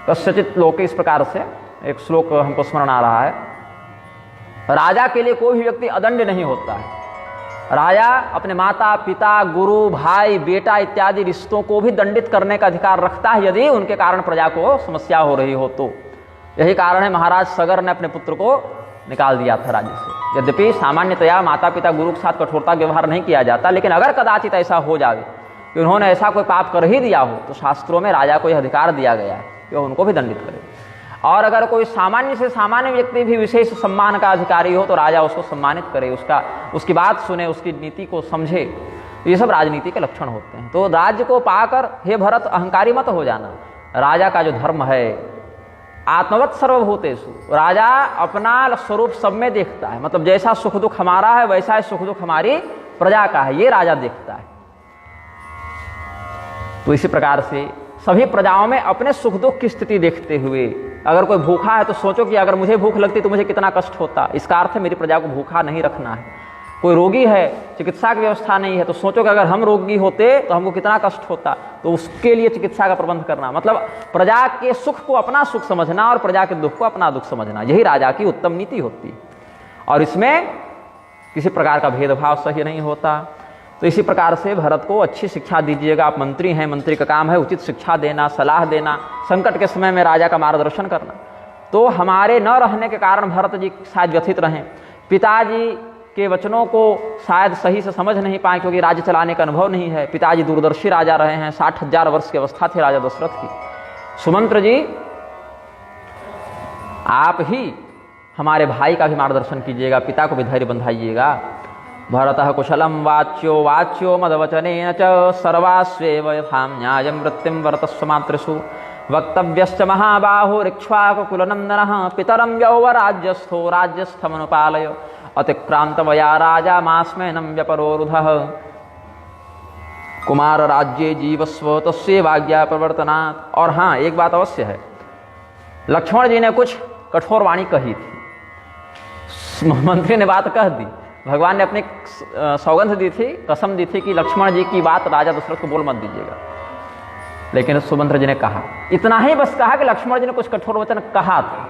कस्यचित लोके, इस प्रकार से एक श्लोक हमको स्मरण आ रहा है। राजा के लिए कोई भी व्यक्ति अदंड नहीं होता है। राजा अपने माता पिता, गुरु, भाई, बेटा इत्यादि रिश्तों को भी दंडित करने का अधिकार रखता है यदि उनके कारण प्रजा को समस्या हो रही हो तो। यही कारण है महाराज सगर ने अपने पुत्र को निकाल दिया था राज्य से। यद्यपि सामान्यतया माता पिता गुरु के साथ कठोरता व्यवहार नहीं किया जाता, लेकिन अगर कदाचित ऐसा हो जाए कि उन्होंने ऐसा कोई पाप कर ही दिया हो तो शास्त्रों में राजा को यह अधिकार दिया गया है कि वह उनको भी दंडित करे। और अगर कोई सामान्य से सामान्य व्यक्ति भी विशेष सम्मान का अधिकारी हो तो राजा उसको सम्मानित करे, उसकी बात सुने, उसकी नीति को समझे। ये सब राजनीति के लक्षण होते हैं। तो राज्य को पाकर हे भरत अहंकारी मत हो जाना। राजा का जो धर्म है आत्मवत सर्वभूतेषु, राजा अपना स्वरूप सब में देखता है। मतलब जैसा सुख दुख हमारा है वैसा ही सुख दुख हमारी प्रजा का है, ये राजा देखता है। तो इसी प्रकार से सभी प्रजाओं में अपने सुख दुख की स्थिति देखते हुए, अगर कोई भूखा है तो सोचो कि अगर मुझे भूख लगती तो मुझे कितना कष्ट होता। इसका अर्थ है मेरी प्रजा को भूखा नहीं रखना है। कोई रोगी है, चिकित्सा की व्यवस्था नहीं है, तो सोचो कि अगर हम रोगी होते तो हमको कितना कष्ट होता, तो उसके लिए चिकित्सा का प्रबंध करना। मतलब प्रजा के सुख को अपना सुख समझना और प्रजा के दुख को अपना दुख समझना, यही राजा की उत्तम नीति होती है। और इसमें किसी प्रकार का भेदभाव सही नहीं होता। तो इसी प्रकार से भरत को अच्छी शिक्षा दीजिएगा। आप मंत्री हैं, मंत्री का काम है उचित शिक्षा देना, सलाह देना, संकट के समय में राजा का मार्गदर्शन करना। तो हमारे न रहने के कारण भरत जी शायद व्यथित रहें, पिताजी के वचनों को शायद सही से समझ नहीं पाए, क्योंकि राज्य चलाने का अनुभव नहीं है। पिताजी दूरदर्शी राजा रहे हैं, 60,000 वर्ष की अवस्था थी राजा दशरथ की। सुमंत्र जी आप ही हमारे भाई का भी मार्गदर्शन कीजिएगा, पिता को भी धैर्य बंधाइएगा। भरतः कुशलम वाच्यो वाच्यो मदवचनेन च सर्वास्वेव यथां न्यायं वृत्तिं वर्तस्व मातृषु वक्तव्यश्च महाबाहुरिक्ष्वाकुकुलनन्दनः पितरं यौवराज्यस्थो राज्यस्थमनुपालय अतिक्रांतवया राजा मास्मैनं व्यपरोरुधः कुमार राज्ये जीवस्व तस्यैवाज्ञा प्रवर्तनात्। और हाँ, एक बात अवश्य है, लक्ष्मण जी ने कुछ कठोर वाणी कही थी, मंत्री ने बात कह दी। भगवान ने अपनी सौगंध दी थी, कसम दी थी कि लक्ष्मण जी की बात राजा दशरथ को बोल मत दीजिएगा, लेकिन सुमंत्र जी ने कहा। इतना ही बस कहा कि लक्ष्मण जी ने कुछ कठोर वचन कहा था,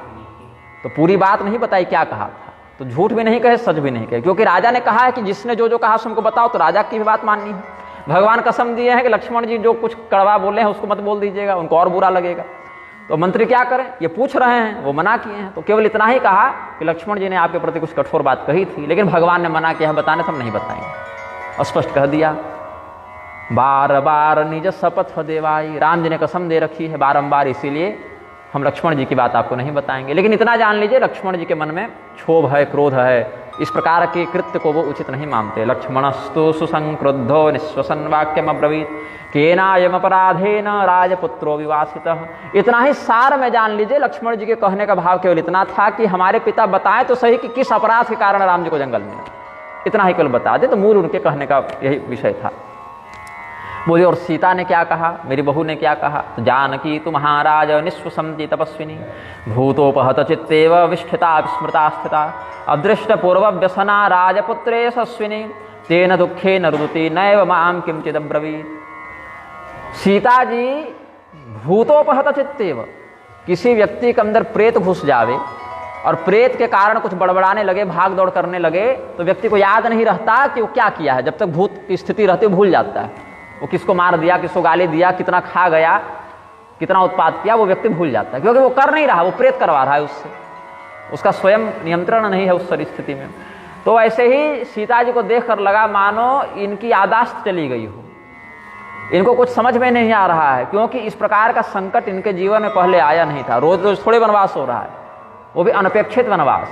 तो पूरी बात नहीं बताई क्या कहा था। तो झूठ भी नहीं कहे, सच भी नहीं कहे, क्योंकि राजा ने कहा है कि जिसने जो जो कहा उसको बताओ, तो राजा की भी बात माननी है। भगवान कसम दिए हैं कि लक्ष्मण जी जो कुछ कड़वा बोले हैं उसको मत बोल दीजिएगा, उनको और बुरा लगेगा। तो मंत्री क्या करें, ये पूछ रहे हैं, वो मना किए हैं। तो केवल इतना ही कहा कि लक्ष्मण जी ने आपके प्रति कुछ कठोर बात कही थी, लेकिन भगवान ने मना किया है बताने से हम नहीं बताएंगे। स्पष्ट कह दिया, बार बार निज शपथ देवाई, राम जी ने कसम दे रखी है बारंबार, इसीलिए हम लक्ष्मण जी की बात आपको नहीं बताएंगे। लेकिन इतना जान लीजिए लक्ष्मण जी के मन में क्षोभ है, क्रोध है, इस प्रकार के कृत्य को वो उचित नहीं मानते। लक्ष्मणस्तु सुसंक्रुद्धो निःश्वसन वाक्यम अब्रवीत केनायम अपराधेन राजपुत्रो विवासितः। इतना ही सार में जान लीजिए, लक्ष्मण जी के कहने का भाव केवल इतना था कि हमारे पिता बताएं तो सही कि किस अपराध के कारण राम जी को जंगल मिला, इतना ही केवल बता दे, तो मूल उनके कहने का यही विषय था। बोली और सीता ने क्या कहा, मेरी बहू ने क्या कहा? तो जानकी तु महाराज निःश्वसन्ति तपस्विनी भूतोपहत चित्तेव विष्ठिता विस्मृता स्थिता अदृष्ट पूर्व व्यसना राजपुत्रे यशस्विनी तेन दुःखेन रुदति नैव मां किंचिदब्रवीत्। सीता जी भूतोपहत चित्तेव, किसी व्यक्ति के अंदर प्रेत घुस जावे और प्रेत के कारण कुछ बड़बड़ाने लगे, भाग दौड़ करने लगे, तो व्यक्ति को याद नहीं रहता कि वो क्या किया है। जब तक भूत की स्थिति रहती है भूल जाता है, वो किसको मार दिया, किसको गाली दिया, कितना खा गया, कितना उत्पाद किया, वो व्यक्ति भूल जाता है, क्योंकि वो कर नहीं रहा, वो प्रेत करवा रहा है उससे, उसका स्वयं नियंत्रण नहीं है उस स्थिति में। तो ऐसे ही सीता जी को देख कर लगा मानो इनकी यादाश्त चली गई हो, इनको कुछ समझ में नहीं आ रहा है, क्योंकि इस प्रकार का संकट इनके जीवन में पहले आया नहीं था। रोज रोज थोड़े वनवास हो रहा है, वो भी अनपेक्षित वनवास।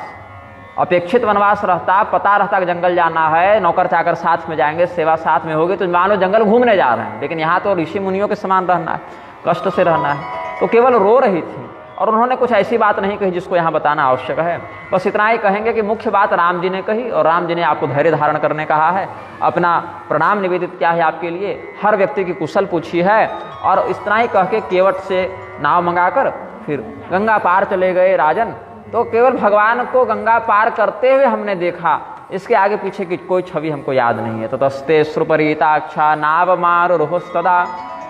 अपेक्षित वनवास रहता, पता रहता कि जंगल जाना है, नौकर चाकर साथ में जाएंगे, सेवा साथ में होगी, तो मान लो जंगल घूमने जा रहे हैं, लेकिन यहाँ तो ऋषि मुनियों के समान रहना है, कष्ट से रहना है। तो केवल रो रही थी और उन्होंने कुछ ऐसी बात नहीं कही जिसको यहाँ बताना आवश्यक है। बस इतना ही कहेंगे कि मुख्य बात राम जी ने कही और राम जी ने आपको धैर्य धारण करने कहा है। अपना प्रणाम निवेदित किया है आपके लिए, हर व्यक्ति की कुशल पूछी है और इतना ही कह के केवट से नाव मंगाकर फिर गंगा पार चले गए राजन। तो केवल भगवान को गंगा पार करते हुए हमने देखा, इसके आगे पीछे की कोई छवि हमको याद नहीं है। तो तस्ते श्रुपरीताक्षा नाव मार रुहस्तदा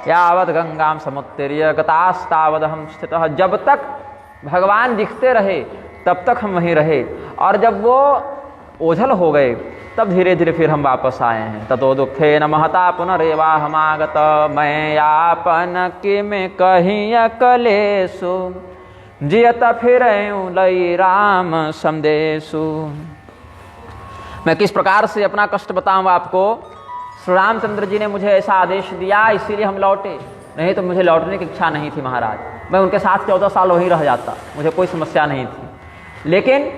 यावत गंगाम समुत्तीर्य गतास्तावदहम स्थितः। जब तक भगवान दिखते रहे तब तक हम वहीं रहे, और जब वो ओझल हो गए तब धीरे धीरे फिर हम वापस आए हैं। ततो दुखे न महता पुनरेवा हमागत मैं यापन किम कहीं अकलेसु जियत फिर लई राम संदेशु। मैं किस प्रकार से अपना कष्ट बताऊं आपको। श्री रामचंद्र जी ने मुझे ऐसा आदेश दिया, इसीलिए हम लौटे, नहीं तो मुझे लौटने की इच्छा नहीं थी महाराज। मैं उनके साथ 14 साल वहीं रह जाता, मुझे कोई समस्या नहीं थी, लेकिन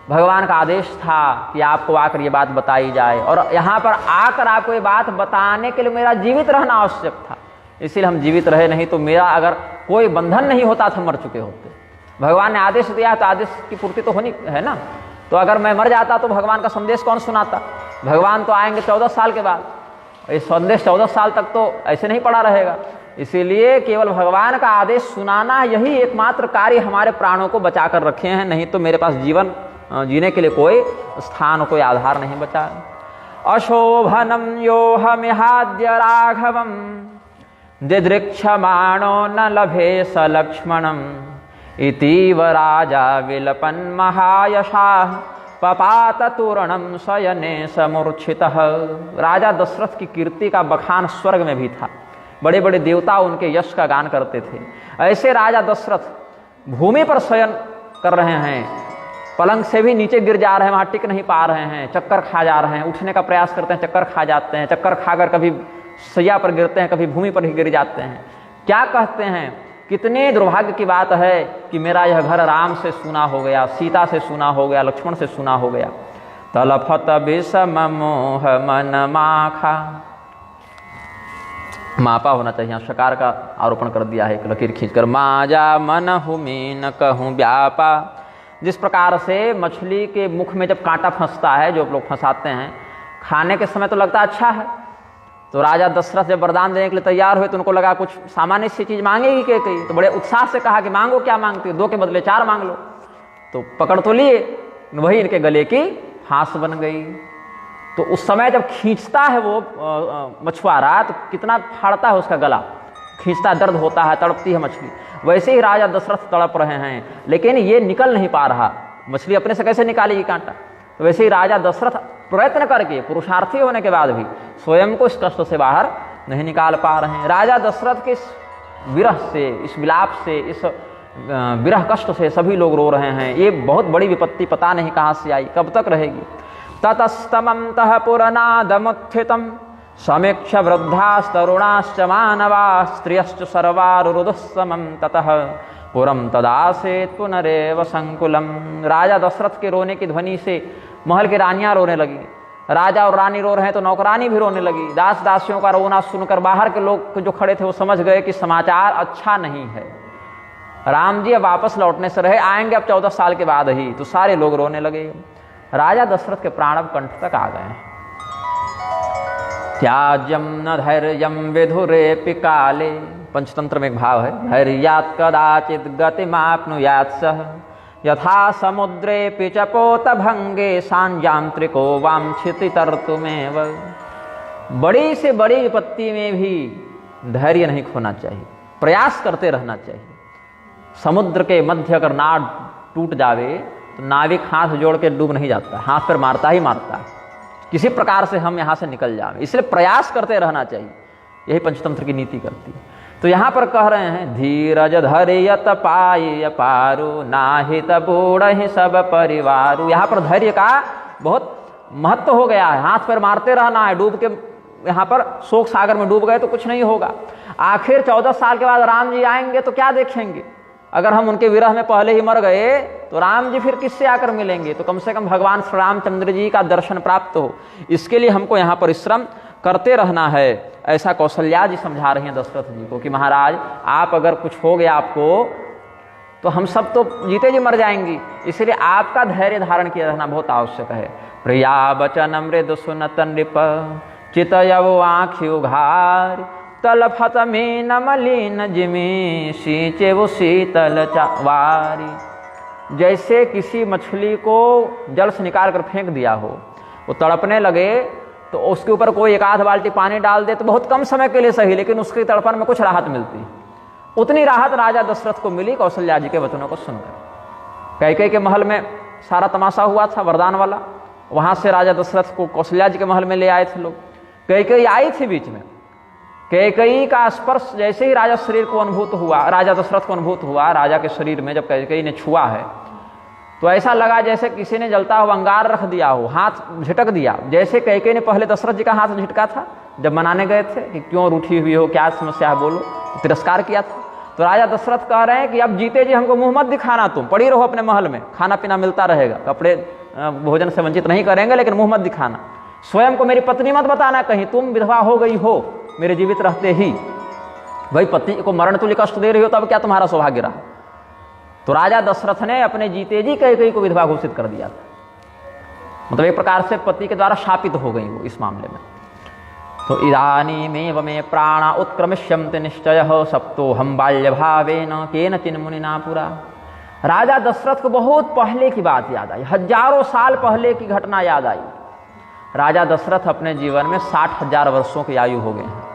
भगवान का आदेश था कि आपको आकर ये बात बताई जाए, और यहाँ पर आकर आपको ये बात बताने के लिए मेरा जीवित रहना आवश्यक था, इसीलिए हम जीवित रहे। नहीं तो मेरा अगर कोई बंधन नहीं होता था मर चुके होते। भगवान ने आदेश दिया तो आदेश की पूर्ति तो होनी है ना। तो अगर मैं मर जाता तो भगवान का संदेश कौन सुनाता। भगवान तो आएंगे 14 साल के बाद, ये संदेश 14 साल तक तो ऐसे नहीं पड़ा रहेगा। इसीलिए केवल भगवान का आदेश सुनाना, यही एकमात्र कार्य हमारे प्राणों को बचा कर रखे हैं, नहीं तो मेरे पास जीवन जीने के लिए कोई स्थान, कोई आधार नहीं बचा। अशोभनम योहमिहाद्य राघवम दिदृक्षमाणो न लभे स लक्ष्मणम इतीव राजा विलपन महायशाः पपात तूरणम शयने समूर्छितः। राजा दशरथ की कीर्ति का बखान स्वर्ग में भी था, बड़े बड़े देवता उनके यश का गान करते थे। ऐसे राजा दशरथ भूमि पर शयन कर रहे हैं, पलंग से भी नीचे गिर जा रहे हैं, वहाँ टिक नहीं पा रहे हैं, चक्कर खा जा रहे हैं, उठने का प्रयास करते हैं, चक्कर खा जाते हैं, चक्कर खाकर कभी सैया पर गिरते हैं, कभी भूमि पर ही गिर जाते हैं। क्या कहते हैं, कितने दुर्भाग्य की बात है कि मेरा यह घर राम से सुना हो गया, सीता से सुना हो गया, लक्ष्मण से सुना हो गया। तलफत विषम मोह मन माखा, मापा होना चाहिए, शकार का आरोपण कर दिया है एक लकीर खींचकर। माजा मन हुमीन कहूँ व्यापा। जिस प्रकार से मछली के मुख में जब कांटा फंसता है, जो लोग फंसाते हैं, खाने के समय तो लगता अच्छा है। तो राजा दशरथ जब वरदान देने के लिए तैयार हुए तो उनको लगा कुछ सामान्य सी चीज मांगेगी के कहीं, तो बड़े उत्साह से कहा कि मांगो, क्या मांगती हो, 2 के बदले 4 मांग लो। तो पकड़ तो लिए, वही इनके गले की फांस बन गई। तो उस समय जब खींचता है वो मछुआरा, तो कितना फाड़ता है उसका गला, खींचता, दर्द होता है, तड़पती है मछली। वैसे ही राजा दशरथ तड़प रहे हैं, लेकिन ये निकल नहीं पा रहा, मछली अपने से कैसे निकालेगी कांटा। तो वैसे ही राजा दशरथ प्रयत्न करके, पुरुषार्थी होने के बाद भी स्वयं को इस कष्ट से बाहर नहीं निकाल पा रहे हैं। राजा दशरथ के इस विरह से, इस विलाप से, इस विरह कष्ट से सभी लोग रो रहे हैं। ये बहुत बड़ी विपत्ति पता नहीं कहाँ से आई, कब तक रहेगी। ततस्तमंतः पुरनादमुत्थितम् समीक्ष वृद्धास्तरुणाश्च मानवा स्त्रियश्च सर्वारुरुदुस्समं ततः पुरम तदासेत् पुनरेव संकुलम। राजा दशरथ के रोने की ध्वनि से महल की रानियां रोने लगी, राजा और रानी रो रहे हैं तो नौकरानी भी रोने लगी। दास दासियों का रोना सुनकर बाहर के लोग जो खड़े थे वो समझ गए कि समाचार अच्छा नहीं है। राम जी अब वापस लौटने से रहे, आएंगे अब 14 साल के बाद ही। तो सारे लोग रोने लगे। राजा दशरथ के प्राण अब कंठ तक आ गए हैं। त्याज्यम न धैर्यम विधुरेपि काले। पंचतंत्र में एक भाव है, धैर्यात् कदाचित् गतिमाप्नुयात् सः यथा समुद्रे पिचपोत भंगे सांजांत्रिको वांछिति तर्तुमेव। बड़ी से बड़ी विपत्ति में भी धैर्य नहीं खोना चाहिए, प्रयास करते रहना चाहिए। समुद्र के मध्य अगर नाव टूट जावे तो नाविक हाथ जोड़ के डूब नहीं जाता, हाथ पर मारता ही मारता है, किसी प्रकार से हम यहाँ से निकल जाए, इसलिए प्रयास करते रहना चाहिए। यही पंचतंत्र की नीति करती है। तो यहाँ पर कह रहे हैं, धीरज धैर्यत पाय पारु नाहित बूढ़ ही सब परिवारु। यहाँ पर धैर्य का बहुत महत्व हो गया है। हाथ पर मारते रहना है, डूब के यहाँ पर शोक सागर में डूब गए तो कुछ नहीं होगा। आखिर 14 साल के बाद राम जी आएंगे तो क्या देखेंगे? अगर हम उनके विरह में पहले ही मर गए तो राम जी फिर किससे आकर मिलेंगे? तो कम से कम भगवान श्री रामचंद्र जी का दर्शन प्राप्त हो, इसके लिए हमको यहाँ परिश्रम करते रहना है। ऐसा कौशल्या जी समझा रही हैं दशरथ जी को कि महाराज आप अगर कुछ हो गया आपको तो हम सब तो जीते जी मर जाएंगी, इसलिए आपका धैर्य धारण किया रहना बहुत आवश्यक है। प्रिया बचन मृदु सुनत नृप चितयव आँखि उघार तलफत में नमलीन जिमी सींचे वो शीतल चावारी। जैसे किसी मछली को जल से निकाल कर फेंक दिया हो, वो तड़पने लगे तो उसके ऊपर कोई एक आध बाल्टी पानी डाल दे तो बहुत कम समय के लिए सही, लेकिन उसके तड़पन में कुछ राहत मिलती है। उतनी राहत राजा दशरथ को मिली कौशल्या जी के वचनों को सुनकर। कैकेयी के महल में सारा तमाशा हुआ था वरदान वाला, वहां से राजा दशरथ को कौशल्या जी के महल में ले आए थे लोग। कैकेयी आई थी बीच में, कैकेयी का स्पर्श जैसे ही राजा शरीर को अनुभूत हुआ, राजा दशरथ को अनुभूत हुआ राजा के शरीर में, जब कैकेयी ने छुआ है तो ऐसा लगा जैसे किसी ने जलता हुआ अंगार रख दिया हो, हाथ झटक दिया। जैसे कैकेयी ने पहले दशरथ जी का हाथ झटका था जब मनाने गए थे कि क्यों रूठी हुई हो, क्या समस्या है बोलो, तो तिरस्कार किया था। तो राजा दशरथ कह रहे हैं कि अब जीते जी हमको मुंह मत दिखाना, तुम पड़ी रहो अपने महल में, खाना पीना मिलता रहेगा, कपड़े भोजन से वंचित नहीं करेंगे, लेकिन मुंह मत दिखाना। स्वयं को मेरी पत्नी मत बताना कहीं तुम विधवा हो गई हो मेरे जीवित रहते ही। भाई पति को मरण तुल्य कष्ट दे रही हो तो अब क्या तुम्हारा सौभाग्य रहा? तो राजा दशरथ ने अपने जीते जी कैकेयी को विधवा घोषित कर दिया था। मतलब एक प्रकार से पति के द्वारा शापित हो गई वो इस मामले में। तो इदानीमेव मे प्राणा उत्क्रमिष्यन्ते निश्चयः सप्तो हम बाल्य भावेन केनचिन् मुनिना पुरा। राजा दशरथ को बहुत पहले की बात याद आई, हजारों साल पहले की घटना याद आई। राजा दशरथ अपने जीवन में 60,000 वर्षों की आयु हो गए हैं।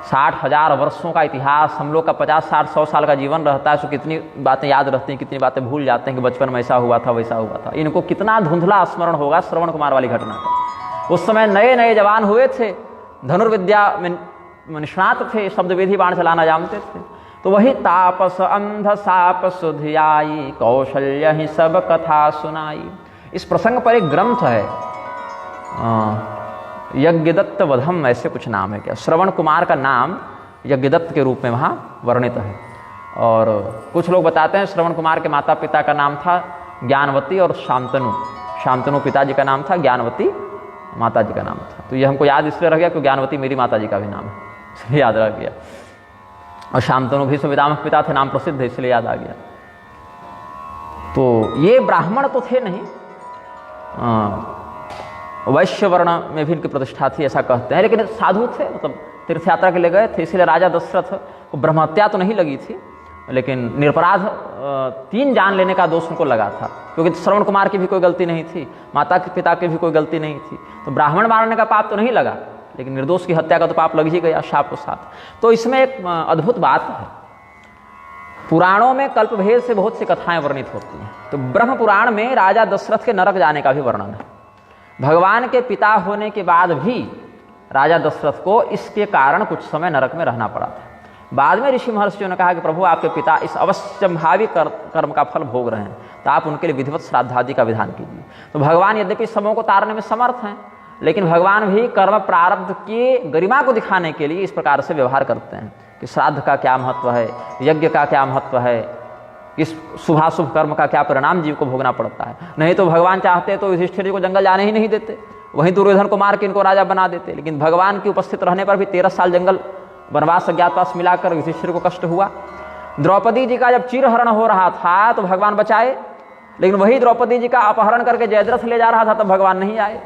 60,000 वर्षों का इतिहास, हम लोग का 50, 60, 100 साल का जीवन रहता है, तो कितनी बातें याद रहती हैं, कितनी बातें भूल जाते हैं कि बचपन में ऐसा हुआ था वैसा हुआ था। इनको कितना धुंधला स्मरण होगा श्रवण कुमार वाली घटना का। उस समय नए नए जवान हुए थे, धनुर्विद्या में निष्णात थे, शब्द विधि बाण चलाना जानते थे। तो वही तापस अंध साप सुधियाई कौशल्य ही सब कथा सुनाई। इस प्रसंग पर एक ग्रंथ है, यज्ञदत्त वधम ऐसे कुछ नाम है क्या, श्रवण कुमार का नाम यज्ञदत्त के रूप में वहाँ वर्णित है। और कुछ लोग बताते हैं श्रवण कुमार के माता पिता का नाम था ज्ञानवती और शांतनु। शांतनु पिताजी का नाम था, ज्ञानवती माता जी का नाम था। तो ये हमको याद इसलिए रह गया क्योंकि ज्ञानवती मेरी माता जी का भी नाम है, इसलिए याद रह गया। और शांतनु भी पितामह पिता थे, नाम प्रसिद्ध है इसलिए याद आ गया। तो ये ब्राह्मण तो थे नहीं, वैश्य वर्ण में भी इनकी प्रतिष्ठा थी ऐसा कहते हैं, लेकिन साधु थे, मतलब तीर्थ यात्रा के लिए गए थे, इसलिए राजा दशरथ को ब्रह्महत्या तो नहीं लगी थी, लेकिन निरपराध 3 जान लेने का दोष उनको लगा था, क्योंकि श्रवण कुमार की भी कोई गलती नहीं थी, माता के पिता की भी कोई गलती नहीं थी। तो ब्राह्मण मारने का पाप तो नहीं लगा, लेकिन निर्दोष की हत्या का तो पाप लग ही गया शाप के साथ। तो इसमें एक अद्भुत बात है, पुराणों में कल्पभेद से बहुत सी कथाएं वर्णित होती हैं। तो ब्रह्म पुराण में राजा दशरथ के नरक जाने का भी वर्णन है। भगवान के पिता होने के बाद भी राजा दशरथ को इसके कारण कुछ समय नरक में रहना पड़ा था। बाद में ऋषि महर्षियों ने कहा कि प्रभु आपके पिता इस अवश्यंभावी कर्म का फल भोग रहे हैं, तो आप उनके लिए विधिवत श्राद्धादि का विधान कीजिए। तो भगवान यद्यपि सबों को तारने में समर्थ हैं, लेकिन भगवान भी कर्म प्रारब्ध की गरिमा को दिखाने के लिए इस प्रकार से व्यवहार करते हैं कि श्राद्ध का क्या महत्व है, यज्ञ का क्या महत्व है, इस शुभाशुभ कर्म का क्या परिणाम जीव को भोगना पड़ता है। नहीं तो भगवान चाहते तो युधिष्ठिर जी को जंगल जाने ही नहीं देते, वहीं दुर्योधन को मार के इनको राजा बना देते। लेकिन भगवान की उपस्थित रहने पर भी 13 साल जंगल वनवास अज्ञातवास मिलाकर युधिष्ठिर को कष्ट हुआ। द्रौपदी जी का जब चीरहरण हो रहा था तो भगवान बचाए, लेकिन वही द्रौपदी जी का अपहरण करके जयद्रथ ले जा रहा था तब भगवान नहीं आए।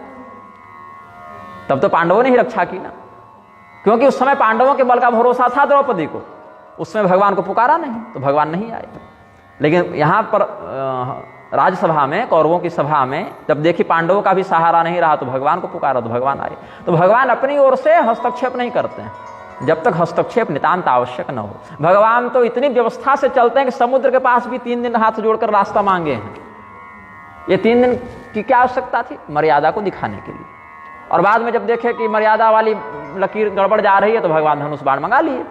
तब तो पांडवों ने ही रक्षा की ना, क्योंकि उस समय पांडवों के बल का भरोसा था द्रौपदी को, उसमें भगवान को पुकारा नहीं तो भगवान नहीं आए। लेकिन यहाँ पर राज्यसभा में, कौरवों की सभा में जब देखी पांडवों का भी सहारा नहीं रहा तो भगवान को पुकारा तो भगवान आए। तो भगवान अपनी ओर से हस्तक्षेप नहीं करते हैं जब तक हस्तक्षेप नितांत आवश्यक न हो। भगवान तो इतनी व्यवस्था से चलते हैं कि समुद्र के पास भी 3 दिन हाथ जोड़कर रास्ता मांगे हैं। ये 3 दिन की क्या आवश्यकता थी? मर्यादा को दिखाने के लिए। और बाद में जब देखे कि मर्यादा वाली लकीर गड़बड़ जा रही है तो भगवान धनुष बाण मंगा लिए।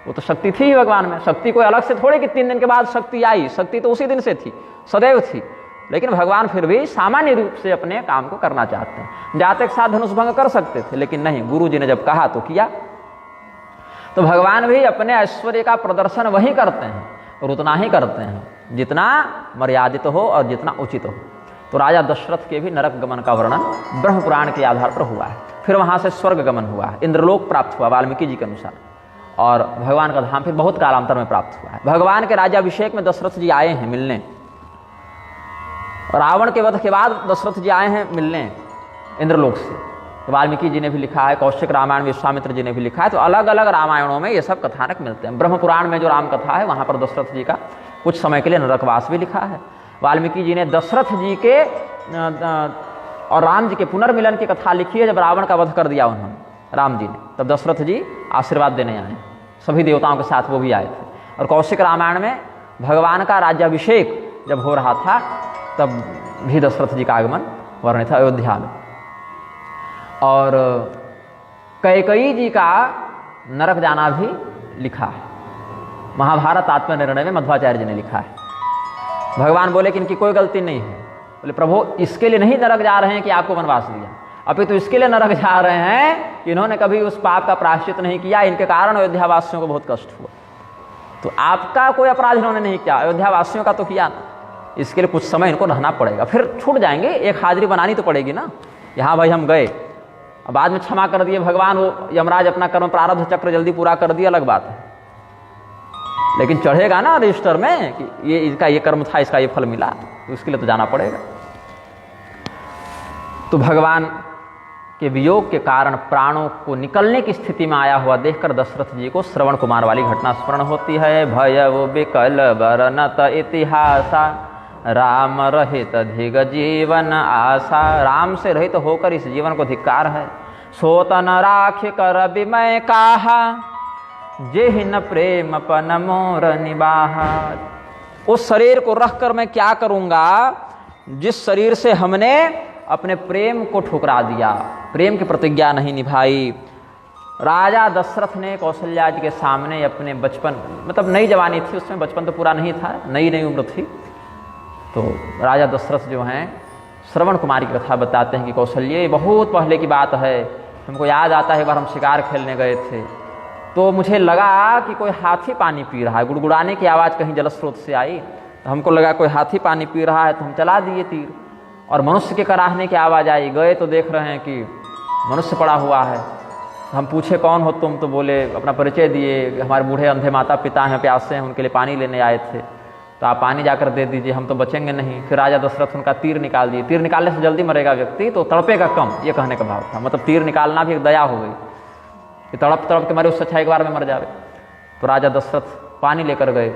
वो तो शक्ति थी ही भगवान में, शक्ति कोई अलग से थोड़े कि 3 दिन के बाद शक्ति आई, शक्ति तो उसी दिन से थी, सदैव थी। लेकिन भगवान फिर भी सामान्य रूप से अपने काम को करना चाहते हैं। जाते के साथ धनुष भंग कर सकते थे, लेकिन नहीं, गुरु जी ने जब कहा तो किया। तो भगवान भी अपने ऐश्वर्य का प्रदर्शन वही करते हैं और उतना ही करते हैं जितना मर्यादित हो और जितना उचित हो। तो राजा दशरथ के भी नरक गमन का वर्णन ब्रह्म पुराण के आधार पर हुआ है। फिर वहाँ से स्वर्ग गमन हुआ है, इंद्रलोक प्राप्त हुआ वाल्मीकि जी के अनुसार, और भगवान का धाम फिर बहुत कालांतर में प्राप्त हुआ है। भगवान के राज्याभिषेक में दशरथ जी आए हैं मिलने, रावण के वध के बाद दशरथ जी आए हैं मिलने इंद्रलोक से। तो वाल्मीकि जी ने भी लिखा है, कौशिक रामायण में विश्वामित्र जी ने भी लिखा है। तो अलग अलग रामायणों में ये सब कथानक मिलते हैं। ब्रह्म पुराण में जो राम कथा है वहाँ पर दशरथ जी का कुछ समय के लिए नरकवास भी लिखा है। वाल्मीकि जी ने दशरथ जी के और राम जी के पुनर्मिलन की कथा लिखी है, जब रावण का वध कर दिया उन्होंने राम जी ने, तब दशरथ जी आशीर्वाद देने आए, सभी देवताओं के साथ वो भी आए थे। और कौशिक रामायण में भगवान का राज्याभिषेक जब हो रहा था तब भी दशरथ जी का आगमन वर्णित था अयोध्या में। और कैकेयी जी का नरक जाना भी लिखा है, महाभारत आत्मनिर्णय में मध्वाचार्य जी ने लिखा है। भगवान बोले कि इनकी कोई गलती नहीं है। बोले प्रभु इसके लिए नहीं नरक जा रहे हैं कि आपको वनवास दिया, अभी तो इसके लिए नरक जा रहे हैं कि इन्होंने कभी उस पाप का प्रायश्चित नहीं किया, इनके कारण अयोध्या वासियों को बहुत कष्ट हुआ। तो आपका कोई अपराध इन्होंने नहीं किया, अयोध्या वासियों का तो किया ना, इसके लिए कुछ समय इनको रहना पड़ेगा, फिर छूट जाएंगे। एक हाजिरी बनानी तो पड़ेगी ना, यहाँ भाई हम गए, बाद में क्षमा कर दिए भगवान, वो यमराज अपना कर्म प्रारब्ध चक्र जल्दी पूरा कर दिया, अलग बात है। लेकिन चढ़ेगा ना रजिस्टर में कि ये इसका ये कर्म था, इसका ये फल मिला, तो उसके लिए तो जाना पड़ेगा। तो भगवान के वियोग के कारण प्राणों को निकलने की स्थिति में आया हुआ देखकर दशरथ जी को श्रवण कुमार वाली घटना स्मरण होती है। भय वो विकल बरनत इतिहासा, राम रहित धिग जीवन आशा। राम से रहित होकर इस जीवन को धिक्कार है। सोतन राख कर विमय काहा, जेहिन प्रेम पन मोर निबाहा। उस शरीर को रख कर मैं क्या करूंगा जिस शरीर से हमने अपने प्रेम को ठुकरा दिया, प्रेम की प्रतिज्ञा नहीं निभाई। राजा दशरथ ने कौशल्या जी के सामने अपने बचपन, मतलब नई जवानी थी उसमें, बचपन तो पूरा नहीं था, नई नई उम्र थी। तो राजा दशरथ जो हैं श्रवण कुमारी की कथा बताते हैं कि कौशल्य, बहुत पहले की बात है, हमको याद आता है एक बार हम शिकार खेलने गए थे, तो मुझे लगा कि कोई हाथी पानी पी रहा है, गुड़गुड़ाने की आवाज़ कहीं जल स्रोत से आई, तो हमको लगा कोई हाथी पानी पी रहा है, तो हम चला दिए तीर, और मनुष्य के कराहने की आवाज़ आई। गए तो देख रहे हैं कि मनुष्य पड़ा हुआ है। तो हम पूछे कौन हो तुम, तो बोले, अपना परिचय दिए, हमारे बूढ़े अंधे माता पिता हैं, प्यासे हैं, उनके लिए पानी लेने आए थे, तो आप पानी जाकर दे दीजिए, हम तो बचेंगे नहीं। फिर राजा दशरथ उनका तीर निकाल दिए। तीर निकालने से जल्दी मरेगा व्यक्ति तो तड़पेगा कम, ये कहने का भाव था। मतलब तीर निकालना भी एक दया हो गई कि तड़प तड़प के मरे, उससे अच्छा एक बार में मर जावे। तो राजा दशरथ पानी लेकर गए,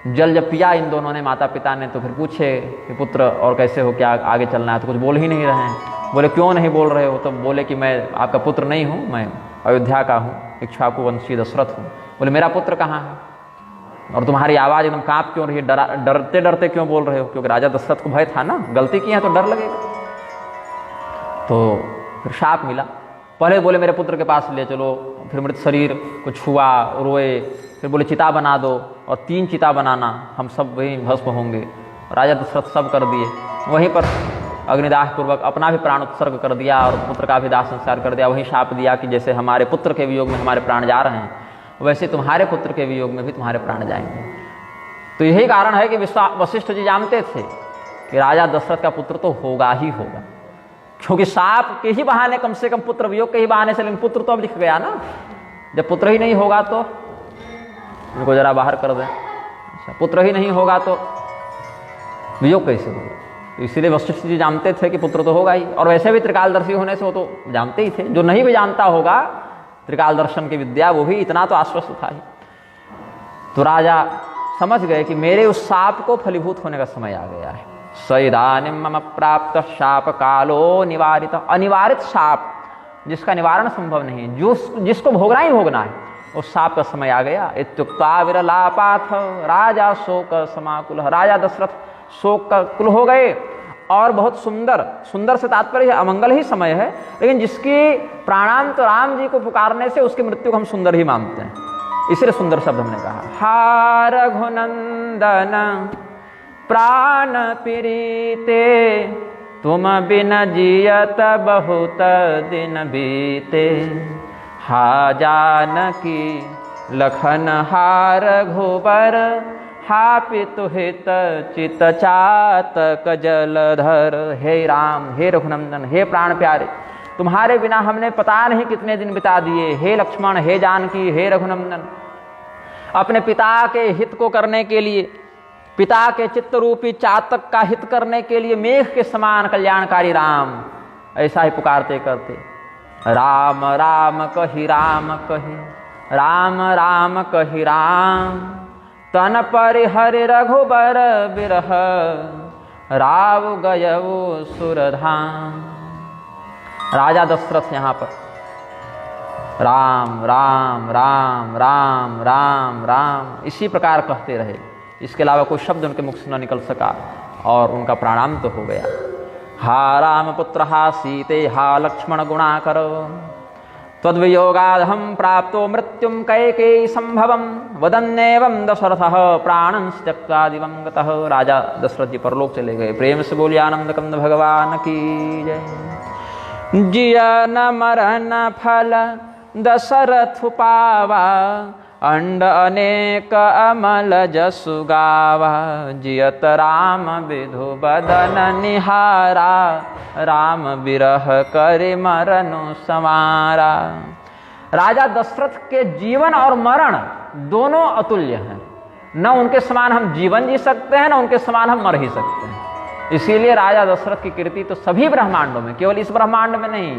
जल जब पिया इन दोनों ने, माता पिता ने, तो फिर पूछे कि पुत्र और कैसे हो, क्या आगे चलना है, तो कुछ बोल ही नहीं रहे हैं। बोले क्यों नहीं बोल रहे हो? तो बोले कि मैं आपका पुत्र नहीं हूँ, मैं अयोध्या का हूँ, इक्ष्वाकु वंशी दशरथ हूँ। बोले मेरा पुत्र कहाँ है? और तुम्हारी आवाज़ एकदम काँप क्यों रही है, डरते डरते क्यों बोल रहे हो? क्योंकि राजा दशरथ को भय था ना, गलती की है तो डर लगेगा। तो फिर शाप मिला। पहले बोले मेरे पुत्र के पास ले चलो, फिर मृत शरीर को छुआ, रोए, फिर बोले चिता बना दो, और 3 चिता बनाना, हम सब वहीं भस्म होंगे। राजा दशरथ सब कर दिए। वहीं पर अग्निदाह पूर्वक अपना भी प्राण उत्सर्ग कर दिया और पुत्र का भी दाह संस्कार कर दिया। वहीं शाप दिया कि जैसे हमारे पुत्र के वियोग में हमारे प्राण जा रहे हैं, वैसे तुम्हारे पुत्र के वियोग में भी तुम्हारे प्राण जाएंगे। तो यही कारण है कि वशिष्ठ जी जानते थे कि राजा दशरथ का पुत्र तो होगा ही होगा, क्योंकि शाप के ही बहाने, कम से कम पुत्र वियोग के ही बहाने से, लेकिन पुत्र तो अब लिख गया ना। जब पुत्र ही नहीं होगा तो इनको जरा बाहर कर दें। अच्छा, पुत्र ही नहीं होगा तो वियोग कैसे होगा? तो इसीलिए वशिष्ठ जी जानते थे कि पुत्र तो होगा ही, और वैसे भी त्रिकालदर्शी होने से वो तो जानते ही थे। जो नहीं भी जानता होगा त्रिकाल दर्शन की विद्या, वो भी इतना तो आश्वस्त था ही। तो राजा समझ गए कि मेरे उस शाप को फलीभूत होने का समय आ गया है। सइदानीं मम प्राप्त शाप कालो निवारित, अनिवारित शाप जिसका निवारण संभव नहीं, जो जिसको भोगना ही भोगना है, उस शाप का समय आ गया। इत्युक्त्वा विरलापाथ राजा शोक समाकुल, राजा दशरथ शोक का कुल हो गए। और बहुत सुंदर, सुंदर से तात्पर्य अमंगल ही समय है, लेकिन जिसकी प्राणांत राम जी को पुकारने से उसकी मृत्यु को हम सुंदर ही मानते हैं, इसलिए सुंदर शब्द हमने कहा। हा रघुनंदन प्राण प्रीते तुम बिन जियत बहुत दिन बीते, हा जानकी लखन हा रघुबर, हा पितुहित चित चातक जलधर। हे राम, हे रघुनंदन, हे प्राण प्यारे, तुम्हारे बिना हमने पता नहीं कितने दिन बिता दिए। हे लक्ष्मण, हे जानकी, हे रघुनंदन, अपने पिता के हित को करने के लिए, पिता के चित्त रूपी चातक का हित करने के लिए मेघ के समान कल्याणकारी राम, ऐसा ही पुकारते करते। राम राम कहि राम कहि, राम राम कहि राम, तन परिहरि रघुबर बिरह, राव गयऊ सुरधाम। राजा दशरथ यहाँ पर राम राम राम राम राम राम इसी प्रकार कहते रहे, इसके अलावा कोई शब्द उनके मुख से न निकल सका और उनका प्राणांत तो हो गया। हा राम पुत्र हा सीते हा लक्ष्मण गुणाकर, तद्वियोगादहं प्राप्तो मृत्युं कैकेयी संभवं, वदन्नेवं दशरथः प्राणं त्यक्त्वा दिवं गतः। राजा दशरथ जी परलोक चले गए। प्रेम से बोलिए आनंद कंद भगवान की जय। जिया न मरन फल दशरथ पावा, अंड अनेक अमल जसु गावा, जियत राम विधु बदन निहारा, राम बिरह करे मरनु समारा। राजा दशरथ के जीवन और मरण दोनों अतुल्य हैं, न उनके समान हम जीवन जी सकते हैं, न उनके समान हम मर ही सकते हैं। इसीलिए राजा दशरथ की कीर्ति तो सभी ब्रह्मांडों में, केवल इस ब्रह्मांड में नहीं,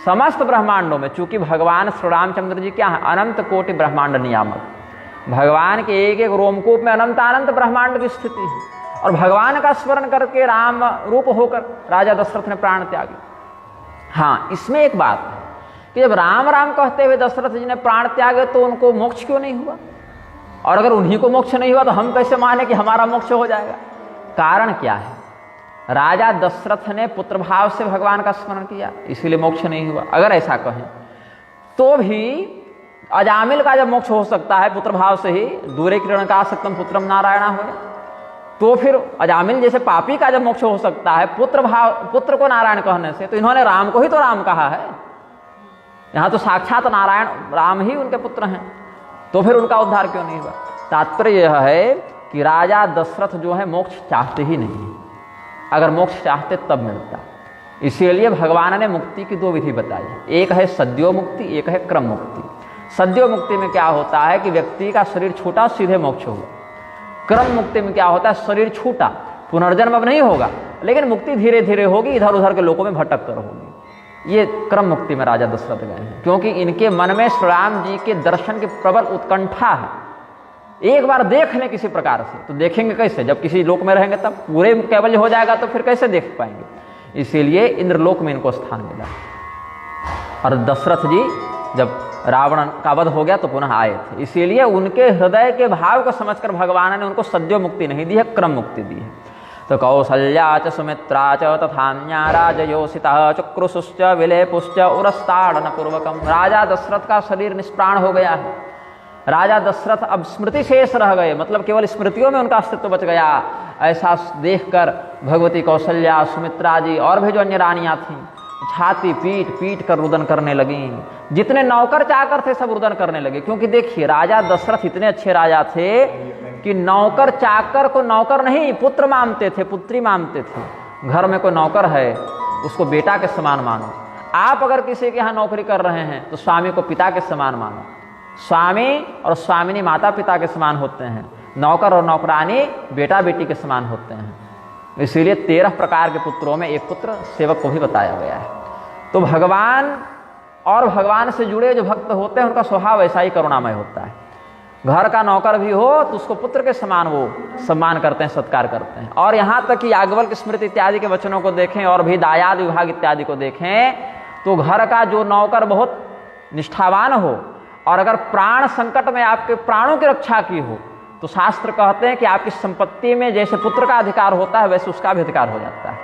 समस्त ब्रह्मांडों में, चूंकि भगवान श्री रामचंद्र जी क्या है, अनंत कोटि ब्रह्मांड नियामक। भगवान के एक एक रोमकूप में अनंत अनंत ब्रह्मांड की स्थिति है, और भगवान का स्मरण करके राम रूप होकर राजा दशरथ ने प्राण त्यागे। हाँ, इसमें एक बात है कि जब राम राम कहते हुए दशरथ जी ने प्राण त्यागे तो उनको मोक्ष क्यों नहीं हुआ? और अगर उन्हीं को मोक्ष नहीं हुआ तो हम कैसे माने कि हमारा मोक्ष हो जाएगा? कारण क्या है? राजा दशरथ ने पुत्र भाव से भगवान का स्मरण किया, इसीलिए मोक्ष नहीं हुआ। अगर ऐसा कहें तो भी अजामिल का जब मोक्ष हो सकता है पुत्र भाव से ही, दूरे किरण का सत्यम पुत्रम नारायण हो, तो फिर अजामिल जैसे पापी का जब मोक्ष हो सकता है पुत्र को नारायण कहने से, तो इन्होंने राम को ही तो राम कहा है। यहाँ तो साक्षात नारायण राम ही उनके पुत्र हैं, तो फिर उनका उद्धार क्यों नहीं हुआ? तात्पर्य यह है कि राजा दशरथ जो है मोक्ष चाहते ही नहीं, अगर मोक्ष चाहते तब मिलता। इसीलिए भगवान ने मुक्ति की दो विधि बताई, एक है सद्यो मुक्ति, एक है क्रम मुक्ति। सद्यो मुक्ति में क्या होता है कि व्यक्ति का शरीर छूटा, सीधे मोक्ष हुआ। क्रम मुक्ति में क्या होता है, शरीर छूटा, पुनर्जन्म अब नहीं होगा, लेकिन मुक्ति धीरे धीरे होगी, इधर उधर के लोकों में भटक कर होगी। ये क्रम मुक्ति में राजा दशरथ गए हैं, क्योंकि इनके मन में श्री राम जी के दर्शन की प्रबल उत्कंठा है। एक बार देख लें किसी प्रकार से, तो देखेंगे कैसे? जब किसी लोक में रहेंगे तब पूरे कैवल्य हो जाएगा, तो फिर कैसे देख पाएंगे? इसीलिए इंद्रलोक में इनको स्थान मिला। और दशरथ जी जब रावण का वध हो गया तो पुनः आए थे, इसीलिए उनके हृदय के भाव को समझकर भगवान ने उनको सद्यो मुक्ति नहीं दी है, क्रम मुक्ति दी है। तो कौसल्या च सुमित्रा च तथान्या राजयोषिता चक्रुषुश्च विलेपुश्च उरस्ताड़न पूर्वकम। राजा दशरथ का शरीर निष्प्राण हो गया है। राजा दशरथ अब स्मृति शेष रह गए, मतलब केवल स्मृतियों में उनका अस्तित्व बच गया। ऐसा देखकर भगवती कौशल्या, सुमित्रा जी और भी जो अन्य रानियां थीं, छाती पीट पीट कर रुदन करने लगी। जितने नौकर चाकर थे सब रुदन करने लगे, क्योंकि देखिए राजा दशरथ इतने अच्छे राजा थे कि नौकर चाकर को नौकर नहीं पुत्र मानते थे, पुत्री मानते थे। घर में कोई नौकर है उसको बेटा के समान मानो। आप अगर किसी के यहाँ नौकरी कर रहे हैं तो स्वामी को पिता के समान मानो। स्वामी और स्वामिनी माता पिता के समान होते हैं, नौकर और नौकरानी बेटा बेटी के समान होते हैं। इसीलिए 13 प्रकार के पुत्रों में एक पुत्र सेवक को भी बताया गया है। तो भगवान और भगवान से जुड़े जो भक्त होते हैं उनका स्वभाव ऐसा ही करुणामय होता है। घर का नौकर भी हो तो उसको पुत्र के समान वो सम्मान करते हैं, सत्कार करते हैं। और यहाँ तक कि याज्ञवल्क्य स्मृति इत्यादि के वचनों को देखें और भी दायाद विभाग इत्यादि को देखें तो घर का जो नौकर बहुत निष्ठावान हो और अगर प्राण संकट में आपके प्राणों की रक्षा की हो तो शास्त्र कहते हैं कि आपकी संपत्ति में जैसे पुत्र का अधिकार होता है वैसे उसका भी अधिकार हो जाता है।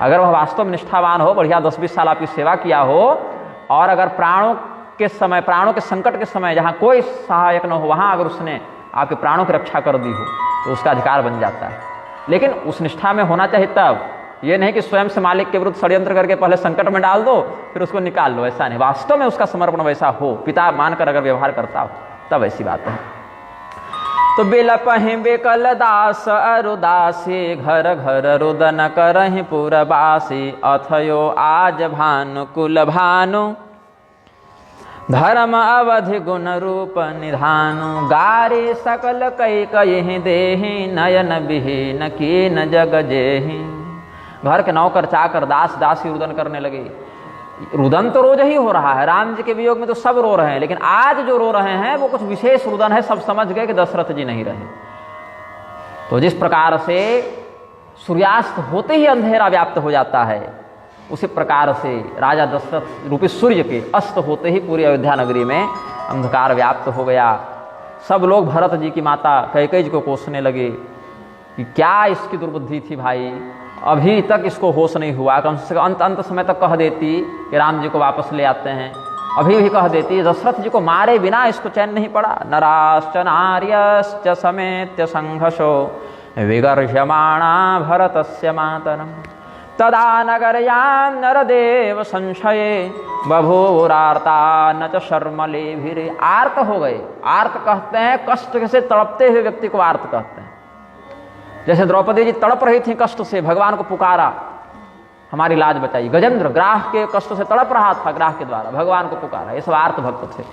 अगर वह वास्तव में निष्ठावान हो, बढ़िया 10-20 साल आपकी सेवा किया हो और अगर प्राणों के संकट के समय जहाँ कोई सहायक न हो वहाँ अगर उसने आपके प्राणों की रक्षा कर दी हो तो उसका अधिकार बन जाता है। लेकिन उस निष्ठा में होना चाहिए तब, ये नहीं कि स्वयं से मालिक के विरुद्ध षड्यंत्र करके पहले संकट में डाल दो फिर उसको निकाल लो, ऐसा नहीं। वास्तव में उसका समर्पण वैसा हो, पिता मानकर अगर व्यवहार करता हो तब ऐसी बात है। तो बिलपहि बिकल दास अरुदासी घर घर रुदन करहि पुरबासी अथयो आज भानु कुल भानु धर्म अवधि गुण रूप निधानु गारे सकल कई कहि देहि नयन विहीन कीन जग जेहि। घर के नौकर चाकर दास दासी रुदन करने लगे। रुदन तो रोज ही हो रहा है, राम जी के वियोग में तो सब रो रहे हैं, लेकिन आज जो रो रहे हैं वो कुछ विशेष रुदन है। सब समझ गए कि दशरथ जी नहीं रहे। तो जिस प्रकार से सूर्यास्त होते ही अंधेरा व्याप्त हो जाता है उसी प्रकार से राजा दशरथ रूपी सूर्य के अस्त होते ही पूरी अयोध्या नगरी में अंधकार व्याप्त हो गया। सब लोग भरत जी की माता कैकेयी जी को कोसने लगे कि क्या इसकी दुर्बुद्धि थी भाई, अभी तक इसको होश नहीं हुआ, कम से कम अंत समय तक कह देती कि राम जी को वापस ले आते हैं, अभी भी कह देती दशरथ जी को मारे बिना इसको चैन नहीं पड़ा। नराश्च नार्यश्च समेत्य संघर्षो विगर्षमाणा भरतस्य मातरम तदा नगरयां नरदेव संशये बभूवुरार्ता न च शर्मलेभिरे। आर्त हो गए। आर्त कहते हैं कष्ट से तड़पते हुए व्यक्ति को आर्त कहते हैं। जैसे द्रौपदी जी तड़प रही थी कष्ट से, भगवान को पुकारा हमारी लाज बचाई। गजेंद्र ग्राह के कष्ट से तड़प रहा था, ग्राह के द्वारा भगवान को पुकारा। ये सब आर्त भक्त थे।